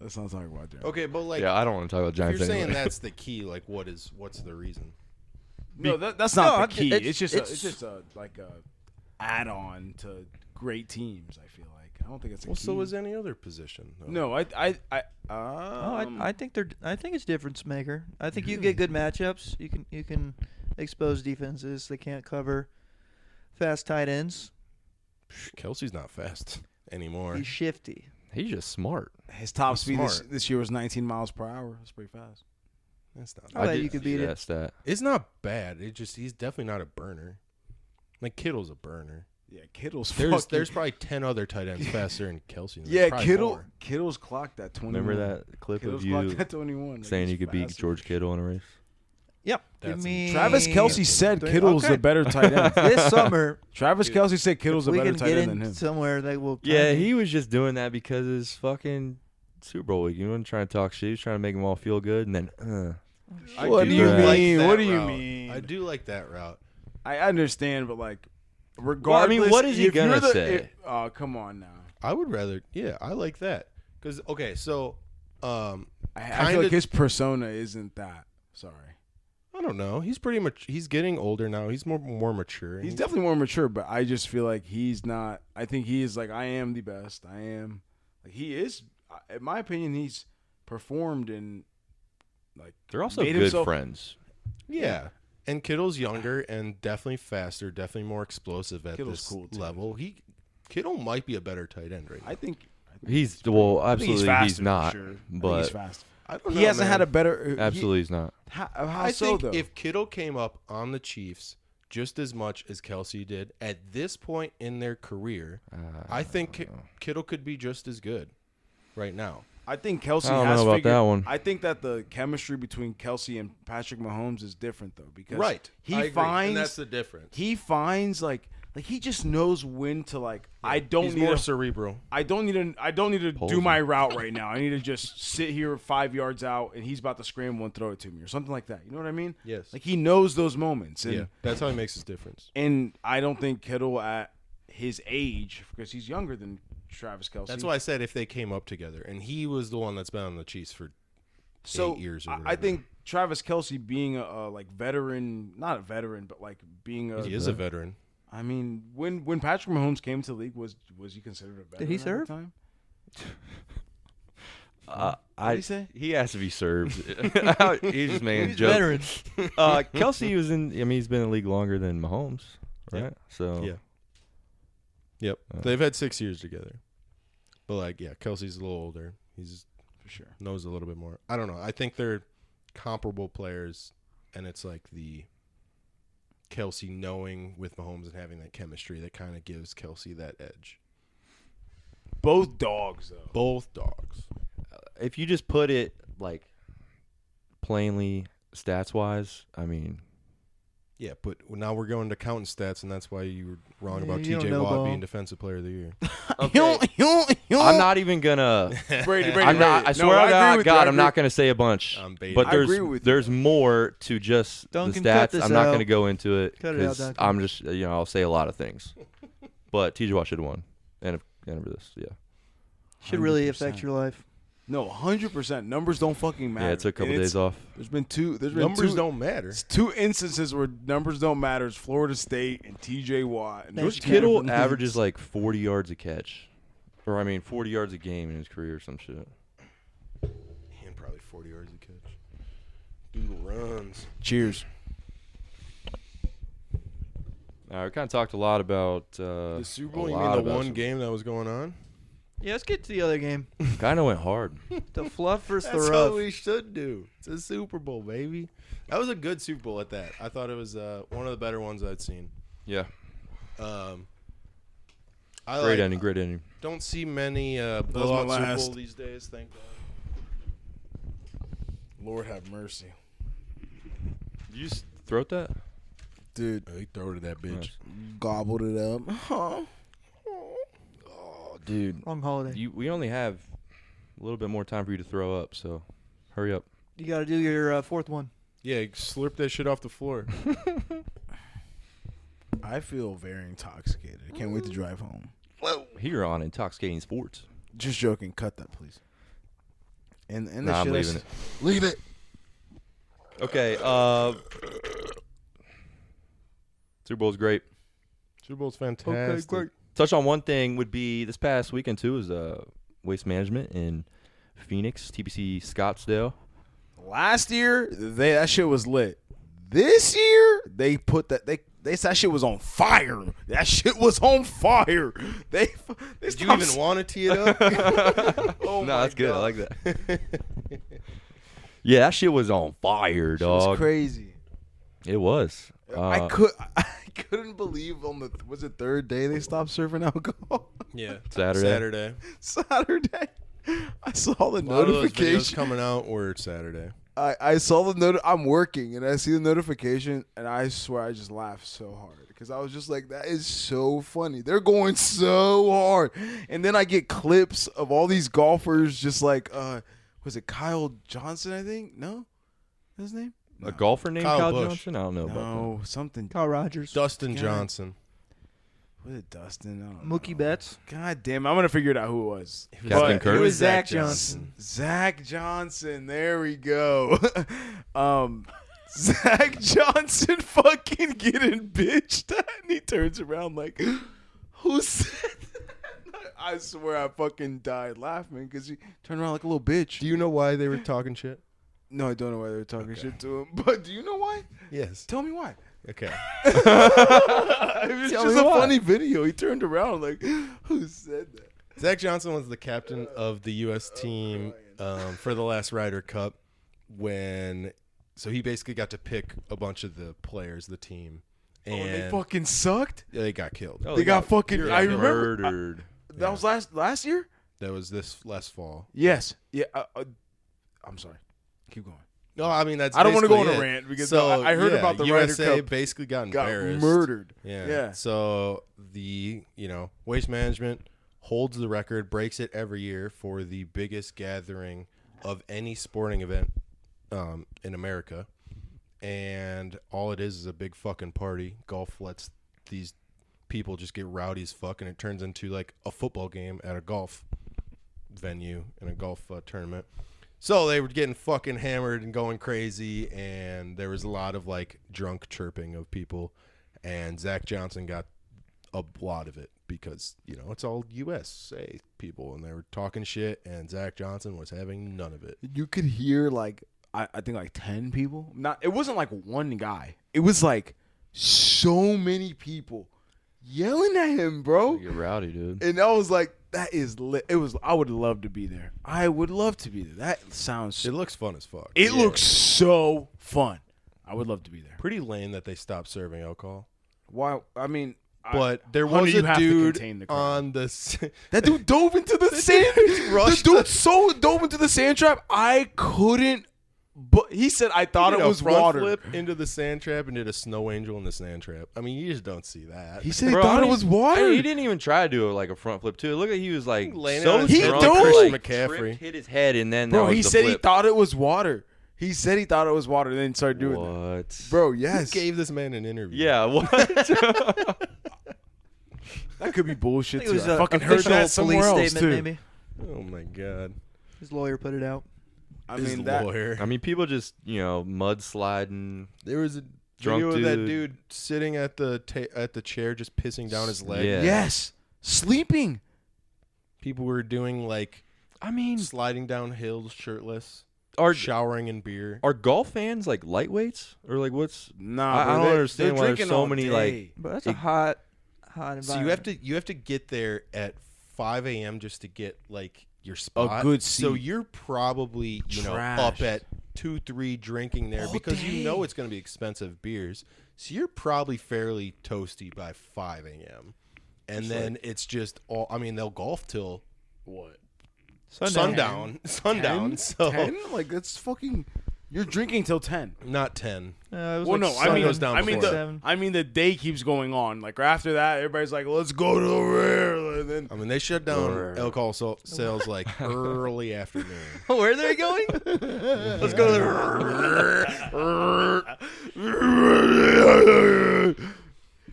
E: let's not talk about Darren.
B: Okay, but like,
A: yeah, I don't want to talk about
B: if
A: Giants
B: you're saying
A: anyway.
B: that's the key, like, what's the reason?
E: No, that's not
C: No,
E: the key.
C: it's-
E: It's just
C: it's-
E: it's just a like a add-on to great teams. I feel like I don't think it's a
B: Well,
E: key.
B: so is any other position. Though.
E: No,
C: I think I think it's difference maker. I think you get good matchups. You can expose defenses. They can't cover fast tight ends.
B: Kelsey's not fast anymore.
C: He's shifty.
A: He's just smart.
E: his top
B: He's
E: speed
B: smart.
E: this year was 19 miles per hour. That's pretty fast.
B: That's not.
C: I bet
A: did
C: you could
A: see
C: beat it.
A: that stat.
B: It's not bad. He's definitely not a burner. Like Kittle's a burner.
E: Yeah, Kittle's
B: There's probably 10 other tight ends faster than Kelsey. There's
E: yeah,
B: probably
E: Kittle
B: more.
E: Kittle's clocked at 21.
A: Remember that clip
E: Kittle's
A: of you
E: clocked at 21. Like,
A: saying
E: he's
A: you could beat
E: fast.
A: George Kittle in a race?
C: Yep.
B: That's
C: Give me
E: Travis Kelce said Kittle's
C: Okay.
E: a better tight end.
C: this summer.
E: Travis Kelce said Kittle's a
C: we
E: better
C: can
E: tight
C: get
E: end than
C: in
E: him.
C: somewhere that will.
A: Yeah,
C: time
A: he was just doing that because his fucking Super Bowl week. He wasn't trying to talk shit. He was trying to make them all feel good, and then
B: I
E: What do you
B: like
E: mean?
B: that
E: What do you
B: route.
E: mean?
B: I do like that route.
E: I understand, but like,
A: Well, I
E: regardless.
A: mean, what is he
E: if you're
A: gonna
E: the-
A: say?
E: Oh, come on now.
B: I would rather. Yeah, I like that. Because okay, so
E: I feel
B: Kinda-
E: like his persona isn't that. Sorry.
B: I don't know. He's pretty much. He's getting older now. He's more mature.
E: He's definitely more mature, but I just feel like he's not. I think he is like, I am the best. I am. Like, he is. In my opinion, he's performed and like.
A: they're also
E: made
A: good
E: himself-
A: friends.
B: Yeah. And Kittle's younger and definitely faster, definitely more explosive at
E: Kittle's
B: this
E: cool, too.
B: level. Kittle might be a better tight end right now.
E: I think
A: He's
E: I think
A: absolutely
E: faster
A: he's
E: for
A: not,
E: sure. I think
A: but
E: he's fast.
B: I don't
E: He
B: know,
E: hasn't
B: man.
E: had a better.
A: absolutely he's not.
E: How
B: I
E: so
B: think
E: though?
B: if Kittle came up on the Chiefs just as much as Kelce did at this point in their career, I think Kittle could be just as good right now.
E: I think Kelce
A: I don't
E: has
A: know about
E: figured.
A: that one.
E: I think that the chemistry between Kelce and Patrick Mahomes is different though, because
B: I
E: he
B: agree,
E: finds
B: and that's the difference.
E: he finds like he just knows when to like. I don't
B: He's
E: need
B: more
E: to,
B: cerebral.
E: I don't need to do
A: Posey.
E: my route right now. I need to just sit here 5 yards out, and he's about to scramble and throw it to me or something like that. You know what I mean?
B: Yes.
E: Like he knows those moments. And,
B: Yeah, that's how he makes his difference.
E: And I don't think Kittle at his age, because he's younger than Travis Kelce.
B: That's why I said if they came up together, and he was the one that's been on the Chiefs for 8 years. Or
E: I
B: whatever.
E: think Travis Kelce being a like veteran, not a veteran, but like being a.
B: He is a veteran.
E: I mean, when Patrick Mahomes came to the league, was he considered a veteran?
C: he
E: at the
C: serve?
E: time?
A: What'd
E: he say?
A: He has to be served. He's just making
C: He's
A: jokes.
C: veteran.
A: Kelce was in. I mean, he's been in the league longer than Mahomes, right?
B: Yeah.
A: So
B: Yeah. Yep. They've had 6 years together. But like, yeah, Kelsey's a little older. He's
E: For sure.
B: knows a little bit more. I don't know. I think they're comparable players, and it's like the Kelce knowing with Mahomes and having that chemistry that kind of gives Kelce that edge.
E: Both dogs, though.
B: Both dogs.
A: if you just put it like plainly stats wise, I mean,
B: Yeah, but now we're going to counting stats, and that's why you were wrong about
C: You don't
B: T.J.
C: know
B: Watt
C: ball.
B: being Defensive Player of the Year.
A: I'm not even gonna.
E: Brady,
A: I'm not. I swear to God, I'm not gonna say a bunch.
B: I'm baiting.
A: But
E: I agree with you.
A: there's more to just
C: Duncan,
A: the
C: cut
A: stats.
C: this
A: I'm not
C: out.
A: gonna go into it
C: Cut it out,
A: because
C: Duncan.
A: I'm just I'll say a lot of things. But TJ Watt should have won. And over this, yeah.
C: Should really
E: 100%.
C: affect your life.
E: No, 100%. Numbers don't fucking matter.
A: Yeah, it took a couple
E: And
A: days off.
E: There's been two. There's been
B: Numbers
E: two,
B: don't matter.
E: It's two instances where numbers don't matter. It's Florida State and T.J. Watt. And
C: George
A: George
E: two
A: Kittle
E: different
A: averages
E: leagues.
A: like 40 yards a catch, or 40 yards a game in his career or some shit.
B: And probably 40 yards a catch. Doodle runs.
E: Cheers.
A: We kind of talked a lot about
B: The Super Bowl,
A: a
B: you
A: lot
B: mean the
A: about
B: one
A: Super-
B: game that was going on?
C: Yeah, let's get to the other game.
A: Kind of went hard.
C: The fluff versus
B: That's
C: the
B: what
C: rough.
B: we should do. It's a Super Bowl, baby. That was a good Super Bowl at that. I thought it was one of the better ones I'd seen.
A: Yeah,
B: I
A: great ending. Great ending.
B: don't see many
E: my
B: blowout Super
E: last.
B: Bowl these days, thank God.
E: Lord have mercy.
A: Did you just throat that?
E: Dude,
B: He throw to that bitch.
A: Nice.
E: gobbled it up.
A: Oh, dude.
C: Wrong holiday.
A: We only have a little bit more time for you to throw up, so hurry up.
C: You got to do your fourth one.
B: Yeah, slurp that shit off the floor.
E: I feel very intoxicated. I can't wait to drive home.
A: Here on Intoxicating Sports.
E: Just joking. Cut that, please. And the
A: Nah, I'm
E: shit I
A: leaving
E: s-
A: it.
E: Leave it.
A: Okay, Super Bowl's great.
B: Super Bowl's fantastic.
A: Touch on one thing would be this past weekend too is Waste Management in Phoenix, TPC Scottsdale.
E: Last year, that shit was lit. This year, they put that shit was on fire. That shit was on fire. They
B: Did you even want to tee it up?
E: Oh
A: No,
E: my
A: that's good. I
E: God.
A: like that. Yeah, that shit was on fire,
E: It was
A: dog.
E: crazy.
A: It was.
E: I couldn't believe on the third day they stopped serving alcohol.
B: Yeah.
A: Saturday.
E: Saturday. I saw the
B: A lot of those videos
E: notification.
B: coming out were Saturday.
E: I saw the note. I'm working and I see the notification and I swear I just laughed so hard because I was just like, that is so funny. They're going so hard. And then I get clips of all these golfers just like, was it Kyle Johnson? I think no, what's his name?
A: A golfer named
B: Kyle
A: Kyle
B: Busch.
A: Johnson? I don't know about
E: No, something.
C: Kyle Rogers.
B: Dustin
E: God.
B: Johnson.
E: Was it Dustin? I don't know.
C: Mookie Betts.
E: God damn, I'm gonna figure it out who it was.
A: that. Captain
E: But-
A: Kirk.
C: It was Zach Johnson.
E: Zach Johnson. There we go. Zach Johnson fucking getting bitched at, and he turns around like, who said that? I swear I fucking died laughing because he turned around like a little bitch.
B: Do you know why they were talking shit?
E: No, I don't know why they're talking shit to him. But do you know why?
B: Yes.
E: Tell me why.
B: Okay.
E: It's
C: Tell
E: just
C: me
E: a
C: why.
E: funny video. He turned around like, who said that?
B: Zach Johnson was the captain of the U.S. team for the last Ryder Cup so he basically got to pick a bunch of the players, the team, and
E: They fucking sucked.
B: they got killed.
A: Oh,
E: They got fucking.
A: yeah,
E: I remember
A: murdered.
E: that was last year.
B: That was this last fall.
E: Yes. Yeah. I'm sorry. Keep going.
B: No, I mean that's.
E: I don't want to go on
B: basically
E: a
B: it.
E: rant because
B: So,
E: I heard
B: yeah,
E: about the Ryder
B: USA
E: Cup.
B: basically got
E: Got
B: embarrassed.
E: murdered.
B: Yeah.
E: Yeah.
B: So Waste Management holds the record, breaks it every year for the biggest gathering of any sporting event in America. And all it is a big fucking party. Golf lets these people just get rowdy as fuck, and it turns into like a football game at a golf venue in a golf tournament. So they were getting fucking hammered and going crazy, and there was a lot of like drunk chirping of people, and Zach Johnson got a lot of it because it's all USA people, and they were talking shit, and Zach Johnson was having none of it.
E: You could hear like I think like 10 people. It wasn't like one guy. It was like so many people yelling at him, bro.
A: You're rowdy, dude.
E: And I was like, that is lit. I would love to be there. I would love to be there. That sounds.
B: It looks fun as fuck.
E: It looks so fun. I would love to be there.
B: pretty lame that they stopped serving alcohol.
E: Why? I mean,
B: But there
E: Hunter,
B: was
E: you
B: a
E: have to
B: dude
E: contain the crowd.
B: on the
E: that dude dove into the sand. The dude so dove into the sand trap. I couldn't. But he said, "I thought
B: did
E: it
B: a
E: was
B: front
E: water."
B: flip into the sand trap and did a snow angel in the sand trap. I mean, you just don't see that.
E: He said he
A: Bro,
E: thought
A: I
E: it was
A: mean,
E: water.
A: He didn't even try to do like a front flip too. It looked like he was like
B: Laying
A: so
B: on his
A: drunk,
E: head like
A: like,
B: Christian McCaffrey.
A: tripped, hit his head, and then
E: Bro,
A: that was
E: he
A: the
E: said he
A: flip.
E: thought it was water. He said he thought it was water, then started doing that.
A: What?
E: Bro,
B: Who
E: yes.
B: gave this man an interview?
A: Yeah. What?
E: That could be bullshit
C: I think
E: too.
C: it was
E: I
C: a
E: fucking heard
C: official
E: that somewhere
C: police
E: else
C: statement,
E: too.
C: maybe.
B: Oh my god.
C: His lawyer put it out.
E: I
B: His
E: mean that.
B: lawyer.
A: I mean, people just mudsliding.
B: There was a
A: Drunk
B: video of that
A: dude.
B: dude sitting at the chair just pissing down his leg.
A: Yeah.
E: Yes, sleeping.
B: People were doing like
A: I mean,
B: sliding down hills shirtless,
A: are
B: showering in beer.
A: are golf fans like lightweights or like what's?
E: Nah,
A: I
E: bro,
A: don't
E: they're
A: understand why there's
E: drinking
A: so
E: all
A: many,
E: day.
A: like-
C: But that's a hot environment.
B: So you have to get there at 5 a.m. just to get like your spot.
E: good
B: So
E: seat.
B: you're probably up
E: Trashed.
B: at 2-3 drinking there
E: All
B: because
E: day.
B: you know it's going to be expensive beers. So you're probably fairly toasty by 5 a.m. And then it's just all. I mean, they'll golf till what? Sundown.
E: 10?
B: So
E: 10? Like that's fucking. You're drinking till 10.
B: not 10.
C: It was
E: Well,
C: like
E: no,
C: sun
B: goes down
E: I mean,
B: before.
E: the day keeps going on. Like after that, everybody's like, "Let's go to the rear," and then
B: I mean, they shut down alcohol sales like early afternoon.
C: Where are they going? Let's go to the.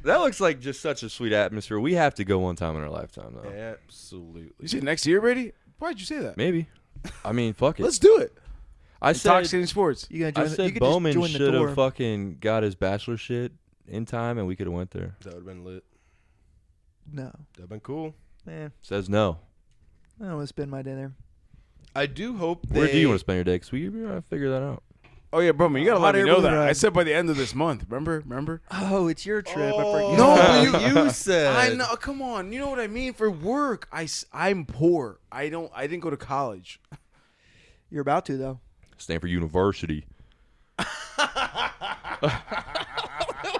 A: That looks like just such a sweet atmosphere. We have to go one time in our lifetime, though.
B: Absolutely.
E: you say next year, Brady. Why'd you say that?
A: Maybe. I mean, fuck it.
E: Let's do it.
A: I said
E: Intoxicating sports.
C: You gonna
A: I
C: join? You
A: said
C: could
A: Bowman
C: just join the
A: should
C: tour.
A: have fucking got his bachelor shit in time, and we could have went there.
B: That would have been lit.
C: No,
B: That would have been cool.
C: man,
A: Says no.
C: I don't want to spend my day there.
B: I do hope
A: Where do you want to spend your day? Because we gotta figure that out.
E: Oh yeah, bro, man, you gotta
C: Hot
E: let me
C: air
E: know
C: balloon
E: that. I
C: ride.
E: said by the end of this month. Remember?
C: Oh, it's your trip. I
B: Oh,
C: forget.
E: No, but
B: you said.
E: I know. Come on, you know what I mean. For work, I'm poor. I didn't go to college.
C: You're about to though.
A: Stanford University.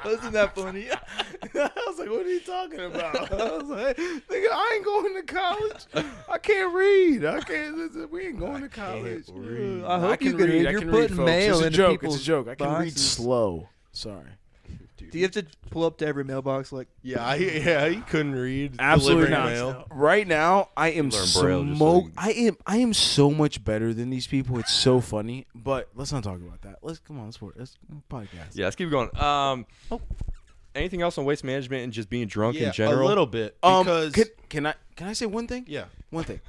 C: Wasn't that funny?
E: I was like, what are you talking about? I was like, nigga, I ain't going to college. I can't read. I can't. We ain't going to college.
C: I hope you can read.
E: I
C: You're
E: can
C: putting
E: folks.
C: mail
E: It's a
C: into
E: joke. It's
C: people's
E: a joke. I can read
C: boxes.
E: slow. Sorry.
C: Do you have to pull up to every mailbox like?
B: Yeah, he couldn't read.
E: Absolutely
B: delivering
E: not.
B: mail.
E: Right now, I am
A: Learn Braille just so you-
E: I am so much better than these people. It's so funny. But let's not talk about that. Let's podcast.
A: Yeah, let's keep going. Anything else on waste management and just being drunk
B: Yeah,
A: in general?
B: a little bit because
E: Can I say one thing?
B: yeah,
E: One thing.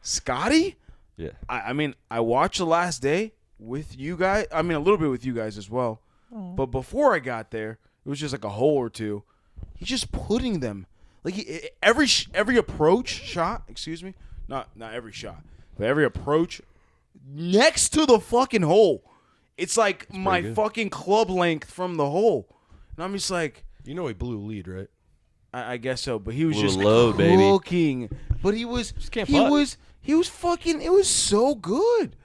E: Scotty.
A: Yeah.
E: I mean, I watched the last day with you guys. I mean, a little bit with you guys as well. But before I got there, it was just like a hole or two. He's just putting them like every approach shot. Excuse me, not every shot, but every approach next to the fucking hole. It's like my
A: good.
E: fucking club length from the hole. And I'm just like,
B: You know he blew a lead, right?
E: I guess so, but he was
A: Blew
E: just
A: low, baby.
E: cooking. But he was
A: can't
E: he
A: putt.
E: was fucking. It was so good.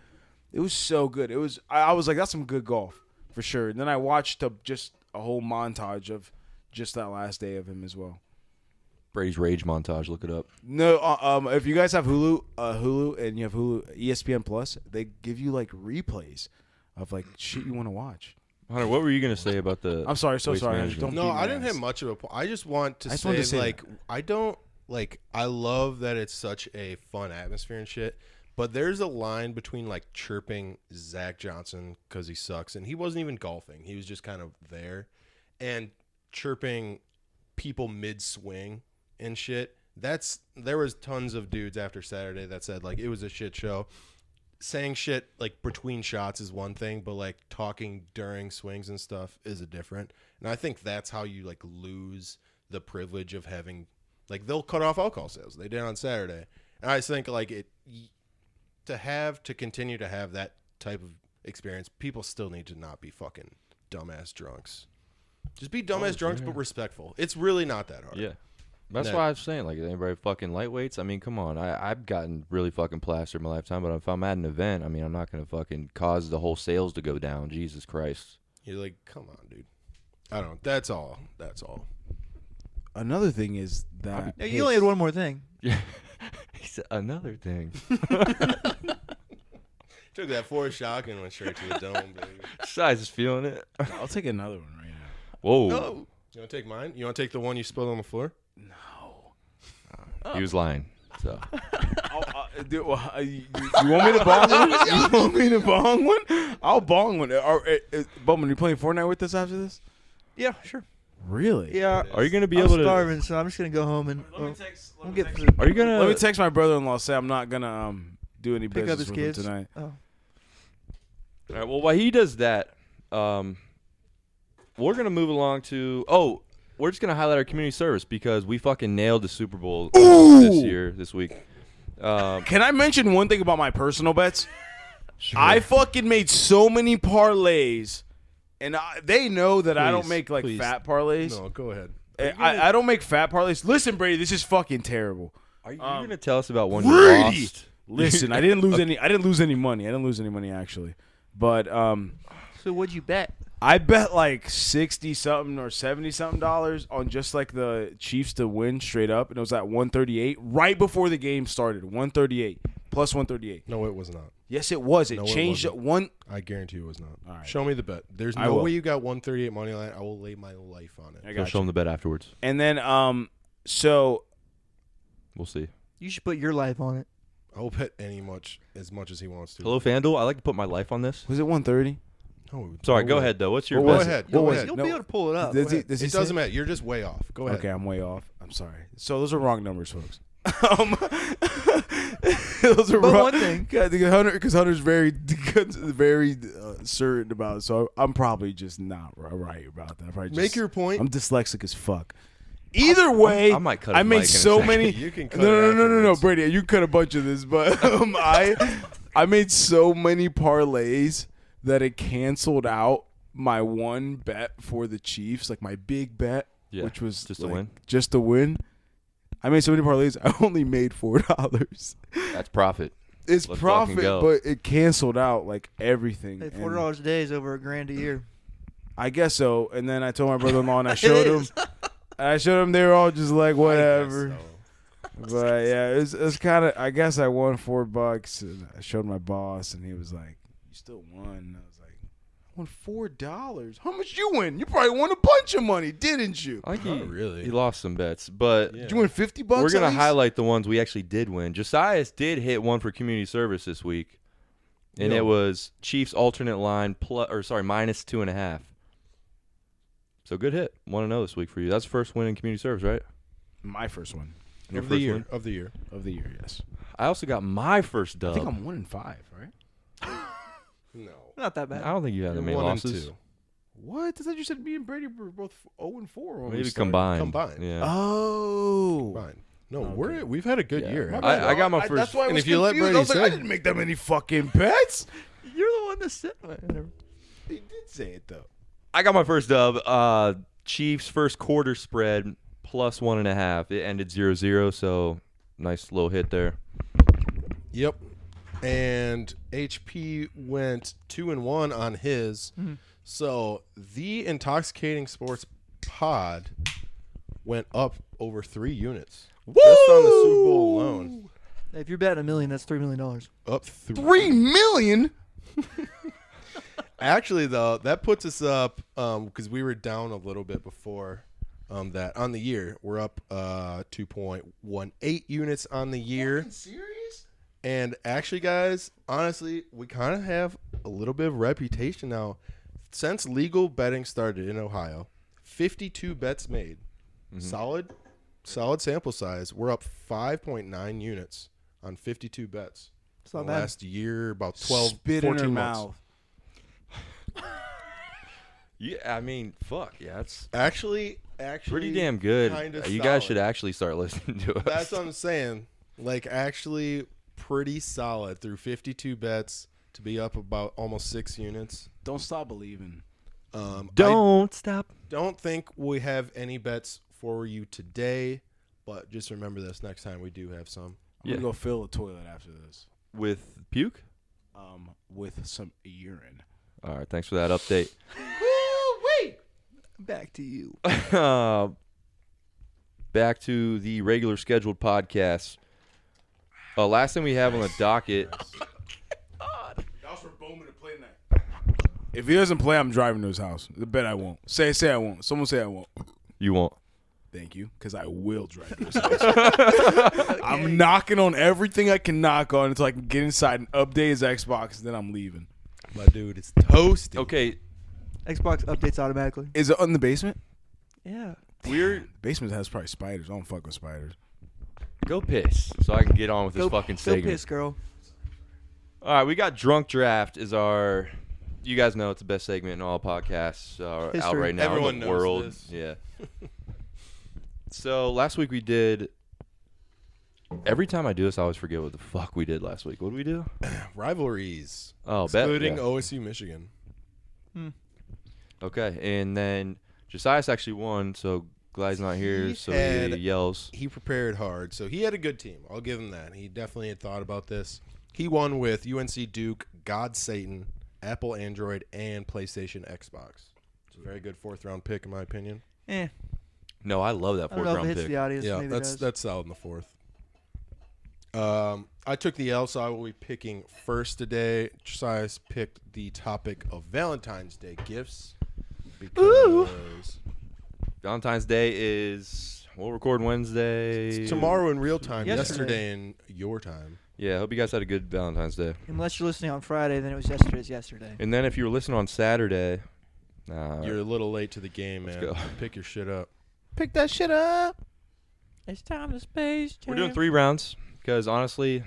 E: It was so good. It was. I was like, that's some good golf for sure. And then I watched just a whole montage of just that last day of him as well.
A: Brady's rage montage. Look it up.
E: No, if you guys have Hulu, and you have Hulu ESPN Plus, they give you like replays of like shit you want to watch.
A: Hunter, what were you gonna say about the?
E: I'm sorry, so
A: Waste
E: sorry.
A: Management?
E: Don't
B: No,
E: beat my
B: I didn't
E: ass.
B: have much of a point. I just want to
E: I just
B: say,
E: wanted to say
B: like,
E: that.
B: I don't, like, I love that it's such a fun atmosphere and shit, but there's a line between, like, chirping Zach Johnson because he sucks, and he wasn't even golfing. He was just kind of there, and chirping people mid-swing and shit. There was tons of dudes after Saturday that said, like, it was a shit show. Saying shit like between shots is one thing, but like talking during swings and stuff is a different. And I think that's how you like lose the privilege of having, like, they'll cut off alcohol sales. They did on Saturday, and I just think like to continue to have that type of experience, people still need to not be fucking dumbass drunks. Just be dumbass drunks, but respectful. It's really not that hard.
A: Yeah. That's
B: No.
A: why I was saying, like, anybody fucking lightweights? I mean, come on. I've gotten really fucking plastered in my lifetime, but if I'm at an event, I mean, I'm not going to fucking cause the whole sales to go down. Jesus Christ.
B: You're like, come on, dude. I don't know. That's all. That's all.
E: Another thing is that
C: Now, you only had one more thing.
A: Yeah. He said another thing.
B: Took that Forrest Shock and went straight to the dome, baby.
A: Size is feeling it.
E: I'll take another one right now.
A: Whoa.
C: No.
B: You want to take mine? You want to take the one you spilled on the floor?
A: He was lying. So
E: You want me to bong one? You want me to bong one? I'll bong one. Bowman, you playing Fortnite with us after this?
C: Yeah, sure.
E: Really?
C: Yeah.
A: are you going to be
C: I'm
A: able to
C: starving, so I'm just gonna go home and we'll get food.
A: Are you going
E: Let me
A: to
E: text my brother-in-law. Say I'm not gonna do any
C: Pick up
E: business
C: his
E: with
C: kids
E: him tonight.
C: Oh.
A: All right, well, while he does that, we're going to move along to we're just going to highlight our community service because we fucking nailed the Super Bowl this week.
E: Can I mention one thing about my personal bets? I fucking made so many parlays, and they know that I don't
B: Please,
E: make like
B: please.
E: fat parlays.
B: No, go ahead.
E: I don't make fat parlays. Listen, Brady, this is fucking terrible.
A: Are you going to tell us about one you
E: Brady!
A: lost?
E: Listen, I didn't lose any. I didn't lose any money. I didn't lose any money actually, but
C: So what'd you bet?
E: I bet like $60 something or $70 something on just like the Chiefs to win straight up, and it was at 138 right before the game started. 138 plus 138.
B: No, it was not.
E: Yes, it was. It
B: No, it
E: changed
B: wasn't.
E: one.
B: I guarantee it was not.
E: All right.
B: Show me the bet. There's
E: I
B: no
E: will.
B: way you got 138 money line. I will lay my life on it.
E: I
A: Go
E: got
A: show
E: you.
A: him the bet afterwards.
E: And then so
A: We'll see.
C: You should put your life on it.
B: I will bet as much as he wants to.
A: Hello, FanDuel. I like to put my life on this.
E: was it 130?
B: No,
A: Sorry,
B: no
A: go
B: way.
A: ahead, though. What's your
B: Go
A: best?
B: ahead.
E: What
B: Go
E: was
B: ahead.
C: You'll
E: No.
C: be able to pull it up.
E: Does
C: Go
E: he,
C: ahead.
E: does he
B: It
E: say-
B: doesn't matter. You're just way off. Go ahead.
E: Okay, I'm way off. I'm sorry. So those are wrong numbers, folks. Those are
C: But
E: wrong.
C: one thing-
E: because Hunter's very certain about it, so I'm probably just not right about that.
B: Make your point.
E: I'm dyslexic as fuck. Either way,
A: I might cut
E: I
A: his
E: made
A: mic in a
E: so
A: second.
E: many.
B: You can cut
E: no,
B: it
E: no,
B: afterwards.
E: Brady, you cut a bunch of this, but I made so many parlays that it canceled out my one bet for the Chiefs, like my big bet,
A: Yeah,
E: which was
A: just to
E: like,
A: win?
E: Just to win. I made so many parlays, I only made $4.
A: That's profit.
E: It's
A: Let's
E: profit,
A: fucking go.
E: but it canceled out like everything.
C: Hey,
E: and
C: $4 a day is over $1,000 a year.
E: I guess so. And then I told my brother-in-law, and I showed him. They were all just like,
B: I guess
E: whatever.
B: so.
E: But yeah, it's kind of. I guess I won $4, and I showed my boss, and he was like, "You still won." And I was like, "I won $4. How much you win? You probably won a bunch of money, didn't you?
A: I think
B: Not really.
A: he lost some bets, but
B: Yeah.
E: Did you win $50?"
A: we're
E: at
A: gonna
E: least?
A: highlight the ones we actually did win. Josias did hit one for community service this week, and
B: Yo.
A: it was Chiefs alternate line minus 2.5. So good hit. 1-0 this week for you. That's the first win in community service, right?
E: my first one
A: Your
B: Of the
A: first
B: year.
A: win?
B: Of the year.
E: of the year. Yes,
A: I also got my first dub.
E: I think I'm 1-5. Right?
B: No.
C: Not that bad.
A: I don't think you had that
B: You're
A: many
B: 1 and
A: losses.
B: 2.
E: What? I thought you said me and Brady were both 0-4. when we
A: Maybe
E: started.
A: combined.
B: Combined.
A: Yeah.
E: Oh.
B: Fine. No,
E: Okay.
B: we've had a good
A: Yeah.
B: year.
E: My
B: actually.
E: bad.
A: I got my first.
E: That's why I
B: and
E: was
B: if you let
E: confused.
B: Brady
E: I was like, I
B: say-
E: didn't make that many fucking bets.
C: You're the one that said whatever.
E: He did say it though.
A: I got my first dub. Chiefs first quarter spread plus 1.5. It ended 0-0, so nice little hit there.
B: Yep. And HP went 2-1 on his. So the Intoxicating Sports pod went up over 3 units. Just on the Super Bowl alone.
C: If you're betting $1 million, that's $3 million.
B: Up
E: 3 million.
B: Actually, though, that puts us up because we were down a little bit before that on the year. We're up 2.18 units on the year.
E: Serious?
B: And actually, guys, honestly, we kind of have a little bit of reputation now. Since legal betting started in Ohio, 52 bets made. Solid sample size. We're up 5.9 units on 52 bets.
C: It's not
B: The
C: bad.
B: last year, about 12,
E: Spit
B: 14
E: in her
B: months.
E: mouth.
A: Yeah, I mean, fuck. Yeah, it's
B: Actually,
A: pretty damn good.
B: kinda
A: You guys
B: solid.
A: should actually start listening to us.
B: That's what I'm saying. Like, actually, pretty solid through 52 bets to be up about almost 6 units.
E: Don't stop believing.
A: Don't stop.
B: Don't think we have any bets for you today, but just remember this next time we do have some.
E: I'm gonna go fill a toilet after this.
A: With puke?
E: With some urine.
A: All right, thanks for that update.
C: Back to you.
A: Back to the regular scheduled podcast. Last thing we have on the docket.
D: That was for Bowman to play tonight.
E: If he doesn't play, I'm driving to his house. I bet I won't. Say I won't. Someone say I won't.
A: You won't.
E: Thank you, because I will drive to his house. I'm knocking on everything I can knock on until I can get inside and update his Xbox, and then I'm leaving.
B: My dude, it's toasty.
A: Okay,
C: Xbox updates automatically.
E: Is it in the basement?
C: Yeah.
A: we're
E: Basement has probably spiders. I don't fuck with spiders.
A: go piss so I can get on with this fucking
C: Go
A: segment.
C: piss, girl.
A: All right, we got Drunk Draft is our. You guys know it's the best segment in all podcasts out
C: History.
A: right now
B: Everyone
A: in the
B: knows
A: world.
B: this.
A: Yeah. So last week we did. Every time I do this, I always forget what the fuck we did last week. What did we do?
B: Rivalries.
A: Oh, bet.
B: Excluding
A: Yeah.
B: OSU, Michigan.
A: Okay, and then Josias actually won, so glad he's not here,
B: He
A: so
B: had-
A: he yells.
B: He prepared hard, so he had a good team. I'll give him that. He definitely had thought about this. He won with UNC Duke, God Satan, Apple Android, and PlayStation Xbox. It's a very good 4th-round pick, in my opinion.
A: No, I love that
C: I don't
A: fourth
C: know if it
A: round
C: hits
A: pick.
C: the audience.
B: Yeah,
C: Maybe it does.
B: that's solid in the 4th. I took the L, so I will be picking first today. Josias picked the topic of Valentine's Day gifts because
A: Valentine's Day is we'll record Wednesday.
B: it's tomorrow in real time,
C: Yesterday.
B: yesterday in your time.
A: Yeah, hope you guys had a good Valentine's Day.
C: Unless you're listening on Friday, then it was yesterday's yesterday.
A: And then if you were listening on Saturday,
B: You're a little late to the game, man.
A: go.
B: Pick your shit up.
E: Pick that shit up.
C: It's time to space.
A: we're doing 3 rounds because honestly,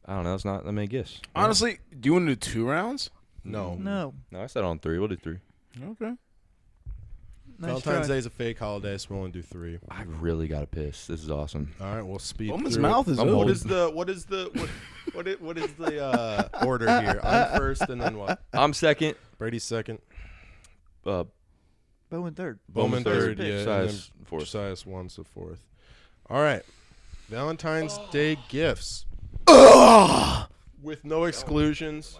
A: I don't know. It's not that many gifts.
E: Honestly, do you want to do 2 rounds?
B: No.
C: No.
A: No, I said on 3. We'll do 3.
E: Okay.
C: Nice
B: Valentine's
C: try.
B: Day is a fake holiday, so we'll only do 3.
A: I really got to piss. This is awesome.
B: All right, we'll speed
E: Bowman's
B: through
E: mouth
B: it.
E: is
B: What
E: open.
B: is the order here? I'm first, and then what?
A: I'm second.
B: Brady's second.
C: Bowman third.
B: Bowman third, yeah. and then
A: Josias fourth.
B: Josias won, so 4th. All right. Valentine's Day gifts. With no exclusions.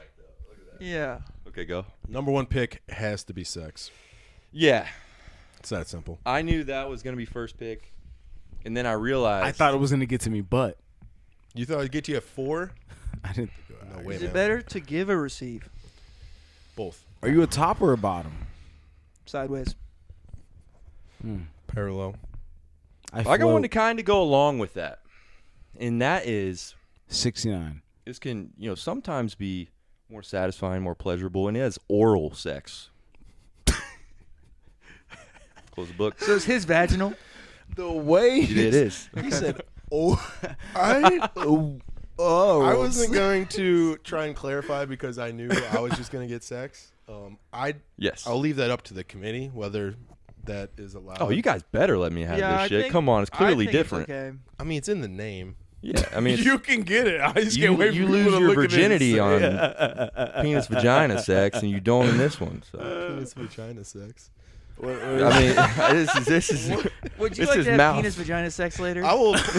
C: Yeah.
A: Okay, go.
B: Number 1 pick has to be sex.
A: Yeah,
B: It's that simple.
A: I knew that was gonna be first pick, and then I realized
E: I thought it was gonna get to me, but
B: You thought I'd get you at 4?
E: I didn't.
B: No way,
C: Is
B: man.
C: it better to give or receive?
B: Both.
E: Are you a top or a bottom?
C: Sideways.
B: Parallel.
A: I got one to kind of go along with that, and that is
E: 69.
A: this can sometimes be more satisfying, more pleasurable, and it has oral sex. Close the book.
C: So is his vaginal?
E: The way
A: It is.
E: he said, "Oh,
B: I
E: oh."
B: I wasn't going to try and clarify because I knew I was just going to get sex.
A: Yes.
B: I'll leave that up to the committee whether that is allowed.
A: Oh, you guys better let me have
C: Yeah,
A: this
C: I
A: shit.
C: think-
A: Come on, it's
C: I
A: clearly
C: think it's
A: different.
C: okay.
B: I mean, it's in the name.
A: Yeah, I mean, it's,
E: You can get it. I just can't
A: you,
E: wait for
A: you
E: people
A: lose
E: to
A: your
E: look at it and
A: virginity
E: say-
A: on penis vagina sex, and you don't in this one. So
B: Penis vagina sex.
A: I mean, this is
C: Would you
A: this
C: like
A: is
C: to have
A: mouth.
C: penis vagina sex later?
B: I will put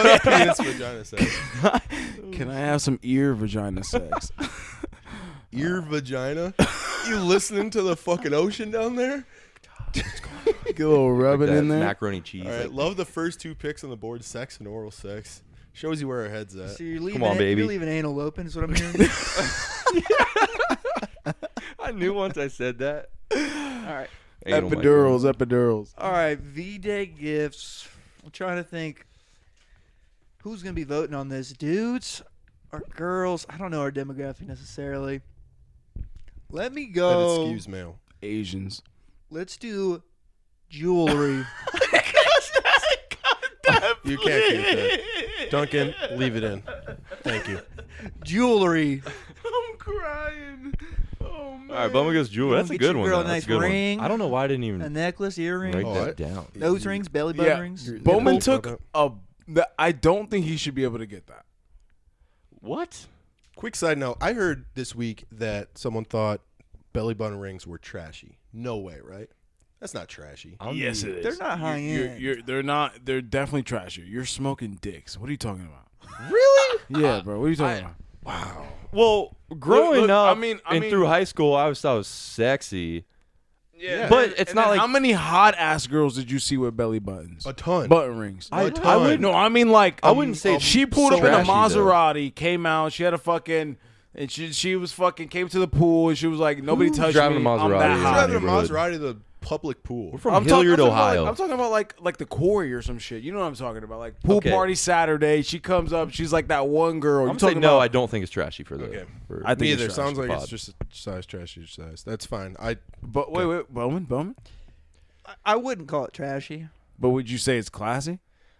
B: up penis vagina sex.
E: Can I have some ear vagina sex?
B: Ear vagina. You listening to the fucking ocean down there?
E: Get a little rubbing
A: that
E: in there.
A: macaroni cheese.
B: All right,
A: like-
B: love the first 2 picks on the board: sex and oral sex. Shows you where our heads at.
C: So you're leaving,
A: on, baby.
C: You're leaving anal open is what I'm hearing.
A: I knew once I said that.
C: All right.
A: Anal
E: Epidurals.
C: All right, V-Day gifts. I'm trying to think who's going to be voting on this. Dudes or girls? I don't know our demographic necessarily. Let me
B: That
C: go.
B: excuse male.
E: Asians.
C: Let's do jewelry.
B: You can't keep that. Duncan, leave it in. Thank you.
C: Jewelry.
E: I'm crying. Oh man.
A: All right, Bummer goes jewelry. That's a
C: Get
A: good
C: your
A: one.
C: girl a
A: though. That's
C: nice
A: a good one.
C: ring.
A: I don't know why I didn't
C: A
A: even
C: necklace, earring,
A: write
B: Oh,
A: that down.
C: nose rings, belly button
E: Yeah.
C: rings.
E: Bowman
B: Nipple.
E: took I don't think he should be able to get that.
A: What?
B: Quick side note: I heard this week that someone thought belly button rings were trashy. No way, right? That's not trashy.
E: Yes, it is.
C: They're not high end.
E: They're not. They're definitely trashy. You're smoking dicks. What are you talking about?
B: Really?
E: Yeah, bro. What are you talking about?
B: Wow.
A: Well, growing
E: look,
A: up
E: I mean-
A: and through high school, I always thought it was sexy.
E: Yeah,
A: But it's not like-
E: how many hot ass girls did you see with belly buttons?
B: A ton.
E: Button rings.
A: I
B: ton.
A: would
E: No, I mean like
A: I wouldn't say
E: she pulled up in a
A: trashy, though.
E: Maserati, came out, she had a fucking, and she was fucking came to the pool and she was like, nobody
A: Who's
E: touched
A: driving
E: me.
A: a
E: I'm
A: Maserati
E: that
A: in
B: He's
A: your
E: hot.
B: driving a
A: neighborhood?
B: Maserati to the public pool.
A: We're from Hilliard, Ohio.
E: I'm talking about like the quarry or some shit. You know what I'm talking about? Like pool
A: Okay.
E: party Saturday. She comes up. She's like that one girl.
A: I'm
E: You
A: saying
E: talking
A: no.
E: about?
A: I don't think it's trashy for the.
B: Okay.
A: For,
E: I think
B: Me
E: it's
B: either.
E: trash.
B: Sounds like
A: pod.
B: it's just a size trashy size. That's fine. I
E: But wait, Bowman.
C: I wouldn't call it trashy.
E: But would you say it's classy?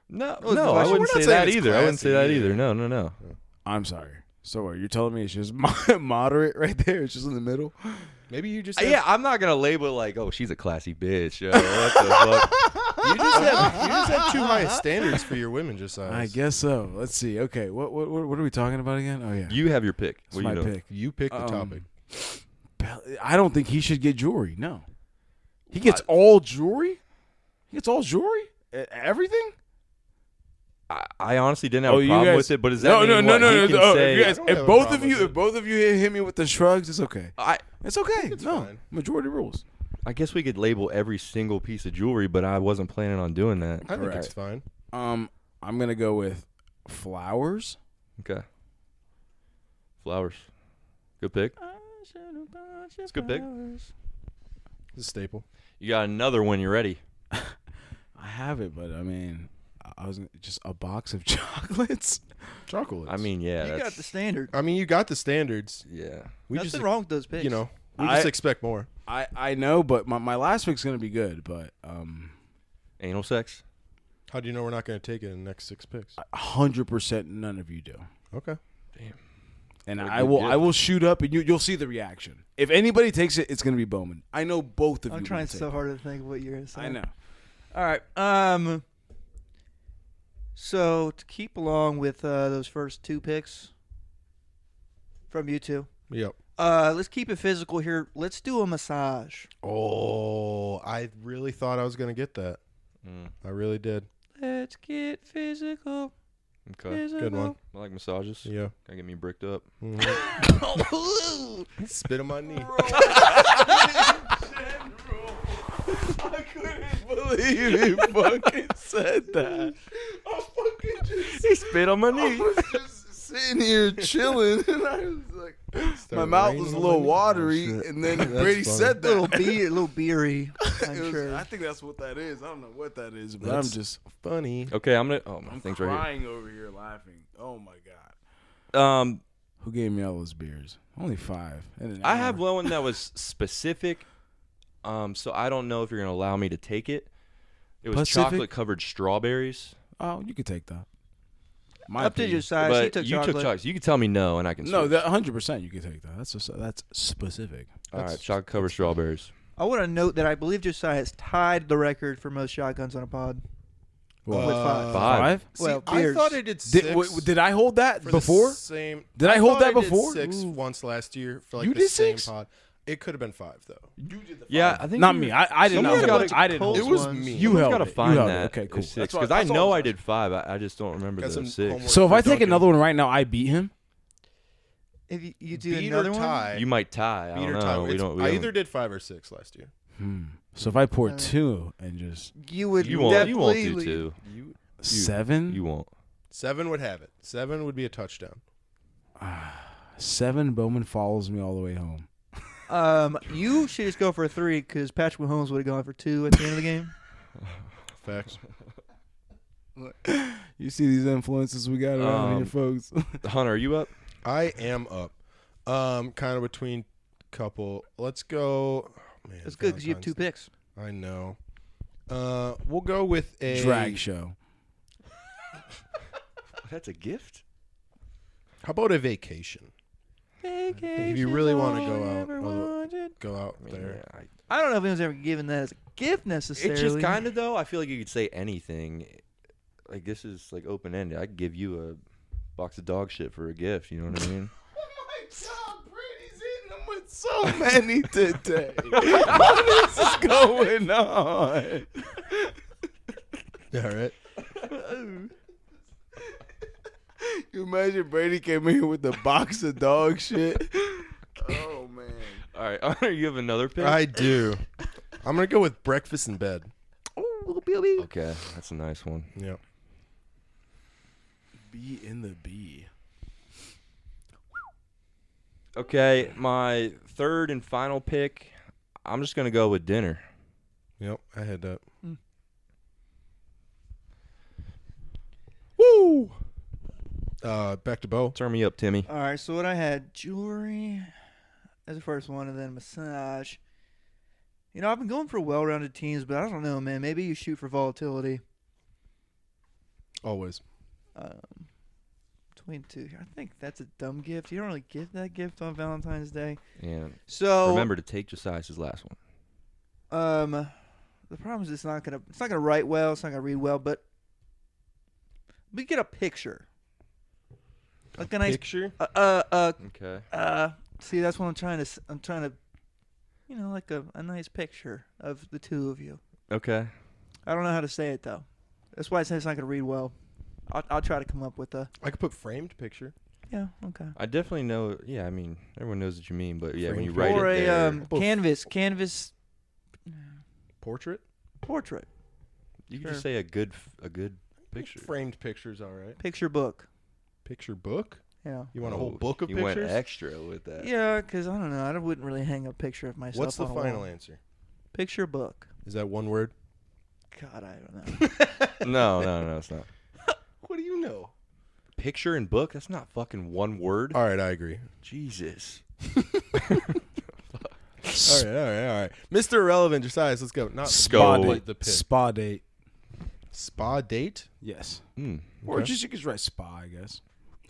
A: no,
C: Well,
A: no,
C: we're
A: I
C: not
A: wouldn't say
B: saying
A: that
B: it's
A: either. I wouldn't say that
B: classy.
A: either. No.
E: I'm sorry. So what, you're telling me it's just moderate right there? It's just in the middle?
B: maybe you just
A: Yeah, I'm not gonna label it like, oh, she's a classy bitch. Yo, what the fuck?
B: you just have too high standards for your women. Just
E: I guess so. Let's see. Okay, what are we talking about again? Oh yeah,
A: You have your pick.
E: it's
A: What
E: my
A: you doing?
E: pick.
B: you pick the topic.
E: I don't think he should get jewelry. No, he gets all jewelry. He gets all jewelry. Everything.
A: I honestly didn't have
E: Oh,
A: a
E: you
A: problem
E: guys-
A: with it, but does that
E: No,
A: mean
E: no,
A: what?
E: no.
A: He can
E: Oh,
A: say,
E: you guys-
B: I don't have
E: if
B: a
E: both
B: problem
E: of you,
B: with
E: if both of you hit me with the shrugs, it's okay. It's okay. No,
B: fine.
E: majority rules.
A: I guess we could label every single piece of jewelry, but I wasn't planning on doing that.
B: I think
E: Correct.
B: it's fine.
E: I'm gonna go with flowers.
A: Okay. Flowers. Good pick.
C: It's
A: a good pick.
B: It's a staple.
A: You got another one. You ready?
E: I have it, but I mean, I was just a box of chocolates.
B: Chocolates.
A: I mean, yeah.
C: You got
A: that's-
C: the standard.
B: I mean, you got the standards.
A: Yeah.
B: We
C: Nothing
B: just,
C: wrong with those picks.
B: you know, we just
E: I-
B: expect more.
E: I know, but my last pick's gonna be good. But
A: Anal sex.
B: How do you know we're not going to take it in the next 6 picks?
E: 100% none of you do.
B: Okay.
E: And
A: What a
E: I
A: good
E: will
A: gift.
E: I will shoot up, and you'll see the reaction. If anybody takes it, it's gonna be Bowman. I know both of you.
C: I'm
E: will
C: trying
E: take
C: so
E: it.
C: hard to think of what you're gonna say.
E: I know.
C: All right. So to keep along with those first 2 picks from you two,
B: Yep.
C: let's keep it physical here. Let's do a massage.
B: Oh, I really thought I was going to get that. I really did.
C: Let's get physical.
A: Okay.
C: Physical.
B: Good one.
A: I like massages.
B: Yeah.
A: Gotta get me bricked up.
B: Spit on my knee.
E: I couldn't believe he fucking said that. I fucking just
A: He spit on my knee.
E: just sitting here chilling, and I was like, my
B: Started
E: mouth
B: raining
E: was a
B: on
E: little
B: my knee.
E: watery,
B: Oh, shit.
E: and then
B: That's
E: Brady
B: funny.
E: said that.
C: little beery.
E: It
C: I'm
E: was-
C: sure.
E: I think that's what that is. I don't know what that is, but
B: That's
E: I'm just
B: funny.
A: Okay, I'm gonna. Oh, my
E: I'm
A: thing's right
E: crying over here laughing. Oh my god.
A: here.
E: Who gave me all those beers? Only 5. In an
A: I
E: hour.
A: have one that was specific. So I don't know if you're gonna allow me to take it. It was
E: Pacific?
A: chocolate covered strawberries.
E: Oh, you could take that. My
C: Up to
E: opinion.
C: your size.
A: But
C: He took
A: you
C: chocolate.
A: took chocolate. You can tell me no, and I can.
E: No,
A: switch.
E: that 100% you could take that. That's specific.
A: All right,
E: That's-
A: chocolate covered strawberries.
C: I want to note that I believe Josiah has tied the record for most shotguns on a pod.
E: What?
C: With 5.
E: 5?
C: Well,
B: I
C: beers.
B: thought I did 6.
E: Did I hold that
B: for the
E: before?
B: Same.
E: Did I hold
B: thought
E: that
B: did
E: before?
B: 6
E: Ooh.
B: once last year for like
E: You
B: the
E: did
B: same
E: 6?
B: pod. It could have been 5 though.
A: Yeah, I think
E: Not
A: you-
E: me. I did
A: Someone's
E: not.
A: gotta-
E: hold it. I didn't hold
B: It
C: Colts
B: was
C: ones.
B: me.
E: You
A: Someone's
E: held
A: gotta
E: it. You
A: find
E: held it.
A: that.
E: Okay, cool.
A: It's 6
E: That's what-
A: because I
E: that's all
A: know
E: I
A: I
E: was
A: did 5. I just don't remember
B: Got
A: the
B: some
A: 6.
B: homework.
E: So if
B: for
E: I take
B: Duncan.
E: another one right now, I beat him.
C: If you do
B: Beat
C: another
B: or
C: one,
B: tie,
A: You might tie. I
B: beat
A: don't
B: or tie.
A: know. We
B: It's-
A: don't. We
B: I
A: haven't-
B: either did 5 or 6 last year.
E: So if I pour
C: Uh,
E: 2 and just
C: you would
A: You won't. You won't
C: definitely
A: do 2.
E: 7,
A: You won't.
B: 7 would have it. 7 would be a touchdown.
E: 7 Bowman follows me all the way home.
C: You should just go for a 3 because Patrick Mahomes would have gone for 2 at the end of the game.
B: Facts.
E: You see these influences we got around here, folks.
A: Hunter, are you up?
B: I am up. Kind of between couple. Let's go. Man,
C: That's good because you have 2
B: Valentine's-
C: picks.
B: I know. We'll go with a
E: Drag show.
A: That's a gift.
B: How about a vacation? If you really want to go out there.
C: I don't know if anyone's ever given that as a gift necessarily.
A: It's just kind of though. I feel like you could say anything. Like this is like open ended. I could give you a box of dog shit for a gift. You know what I mean?
E: Oh my God, Brady's hitting them with so many today. What is going on?
B: All right.
E: You imagine Brady came in with a box of dog shit? Oh, man.
A: All right, Hunter, you have another pick.
B: I do. I'm gonna go with breakfast in bed.
C: Oh, baby.
A: Okay, that's a nice one.
B: Yeah.
E: Bee in the bee.
A: Okay, my third and final pick. I'm just gonna go with dinner.
B: Yep. I had that.
E: Woo!
B: Back to Bo.
A: Turn me up, Timmy.
C: All right, so what I had, jewelry as the first one, and then massage. You know, I've been going for well-rounded teams, but I don't know, man. Maybe you shoot for volatility.
B: Always.
C: Between 2 here. I think that's a dumb gift. You don't really give that gift on Valentine's Day.
A: And
C: So
A: remember to take Josiah's last one.
C: the problem is it's not gonna write well. It's not gonna read well, but we get a picture, like a nice
B: Picture.
A: Okay.
C: See, that's what I'm trying to, you know, like a nice picture of the 2 of you.
A: Okay.
C: I don't know how to say it though. That's why I say it's not gonna read well. I'll try to come up with a.
B: I could put framed picture.
C: Yeah. Okay.
A: I definitely know. Yeah, I mean, everyone knows what you mean, but yeah, when you
B: Frame
A: write
C: Or
A: it
C: a
A: there,
C: canvas
B: Portrait.
C: portrait
A: you can
C: sure.
A: just say a good picture.
B: Framed pictures. All right.
C: picture book.
B: Picture book.
C: Yeah.
B: You want a whole
A: Oh,
B: book of
A: you
B: pictures?
A: went extra with that.
C: Yeah, because I don't know. I wouldn't really hang a picture of myself.
B: What's the
C: on a
B: final
C: wall.
B: answer?
C: Picture book.
B: Is that one word?
C: God, I don't know.
A: No, it's not.
B: What do you know?
A: Picture and book? That's not fucking one word.
B: All right, I agree.
A: Jesus.
B: All right. Mr. Irrelevant, Josiah, let's go. Not
E: Spa
A: Go.
E: date.
B: the pick.
E: Spa date.
B: Spa date?
E: Yes.
A: Hmm.
E: Or
B: Okay.
E: just you could write spa, I guess.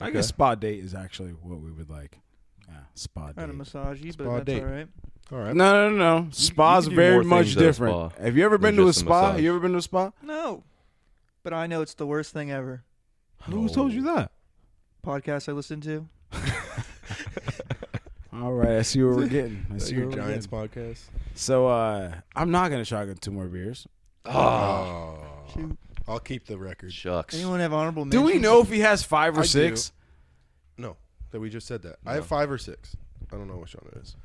E: I
B: Okay.
E: guess spa date is actually what we would like. Yeah, spa
C: I had a
E: date.
C: massage you, but
B: Spa
C: that's
B: date.
C: all right.
B: All right.
E: No. Spa's
A: you can do
E: very
A: more
E: much
A: things at a
E: different.
A: spa
E: Have you ever
A: than
E: been to a
A: just a
E: spa?
A: massage.
E: You ever been to a spa?
C: No, but I know it's the worst thing ever.
E: Who told you that?
C: Podcast I listen to.
E: All right, I see what we're getting. I
B: Is that
E: see
B: your
E: what we're
B: Giants
E: getting.
B: podcast?
E: So I'm not gonna shotgun 2 more beers.
B: Oh.
C: Shoot.
B: I'll keep the record.
A: Shucks.
C: Anyone have honorable
E: Do
C: mentions?
E: we know if he has 5 or
B: I do.
E: 6?
B: No, that we just said that. I
A: No.
B: have 5 or 6. I don't know which one it is.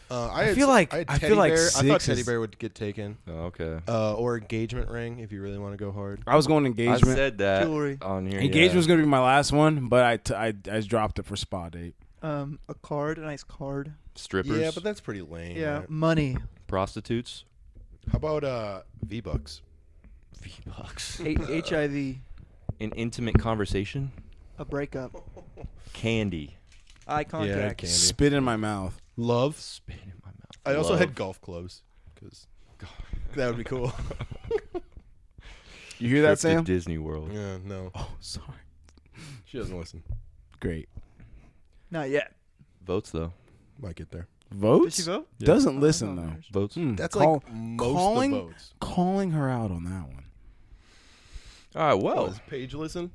E: I feel like
B: I had
E: I
B: Teddy
E: feel like
B: Bear. I thought
E: 6
B: Teddy
E: is-
B: Bear would get taken.
A: Oh, okay.
B: Or engagement ring if you really want to go hard.
E: I was going
A: I
E: engagement.
A: said that
C: Jewelry.
A: on here.
E: Engagement
A: yeah.
E: was gonna be my last one, but I dropped it for spa date.
C: A card, a nice card.
A: Strippers.
B: Yeah, but that's pretty lame.
C: Yeah,
B: right?
C: money.
A: Prostitutes.
B: How about V-Bucks?
A: V-Bucks.
C: HIV.
A: An intimate conversation.
C: A breakup.
A: Candy.
C: Eye contact.
B: candy.
E: Spit in my mouth.
B: Love.
A: Spit in my mouth.
B: I also
A: Love.
B: had golf clubs because that would be cool.
E: You hear that,
A: Trip to
E: Sam?
A: Disney World.
B: Yeah, no,
E: Oh, sorry.
B: she doesn't listen.
E: Great.
C: Not yet.
A: Votes though.
B: Might get there.
E: Votes?
C: Did she vote?
E: Doesn't
C: Oh,
E: listen
C: no,
E: though.
C: there's-
A: Votes.
B: That's
E: Call-
B: like most
E: calling-
B: of the votes.
E: Calling her out on that one.
A: All right.
B: Oh,
A: Well,
B: does Paige listen?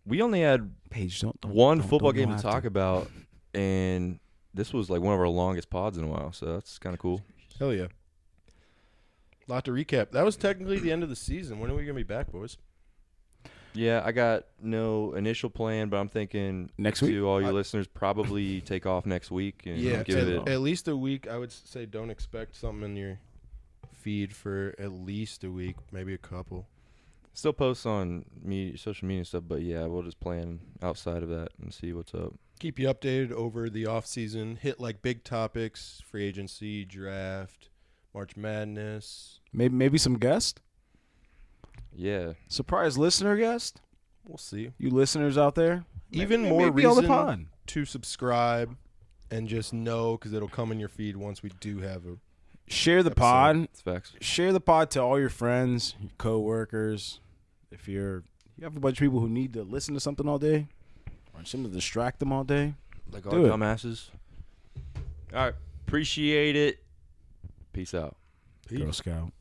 A: we only had
E: Paige, don't
A: one
E: don't-
A: football
E: don't
A: game to
E: have
A: talk about, and this was like one of our longest pods in a while, so that's kind of cool.
B: Hell yeah. Lot to recap. That was technically the end of the season. When are we going to be back, boys?
A: Yeah, I got no initial plan, but I'm thinking
E: Next week?
A: to all your
B: I-
A: listeners, probably take off next week and give it.
B: at least a week. I would say don't expect something in your feed for at least a week, maybe a couple.
A: Still posts on social media stuff, but yeah, we'll just plan outside of that and see what's up.
B: Keep you updated over the off season. Hit like big topics: free agency, draft, March Madness.
E: Maybe some guest?
A: Yeah,
E: Surprise listener guest?
B: We'll see.
E: You listeners out there?
B: Even
E: Maybe-
B: more
E: maybe on the
B: reason
E: pod.
B: to subscribe and just know because it'll come in your feed once we do have a.
E: Share the
B: Episode.
E: pod.
A: it's facts.
E: Share the pod to all your friends, your coworkers. If you have a bunch of people who need to listen to something all day, or something to distract them all day,
A: Like
E: Do
A: all
E: it.
A: dumbasses. All right, appreciate it. Peace out.
E: Girl Scout.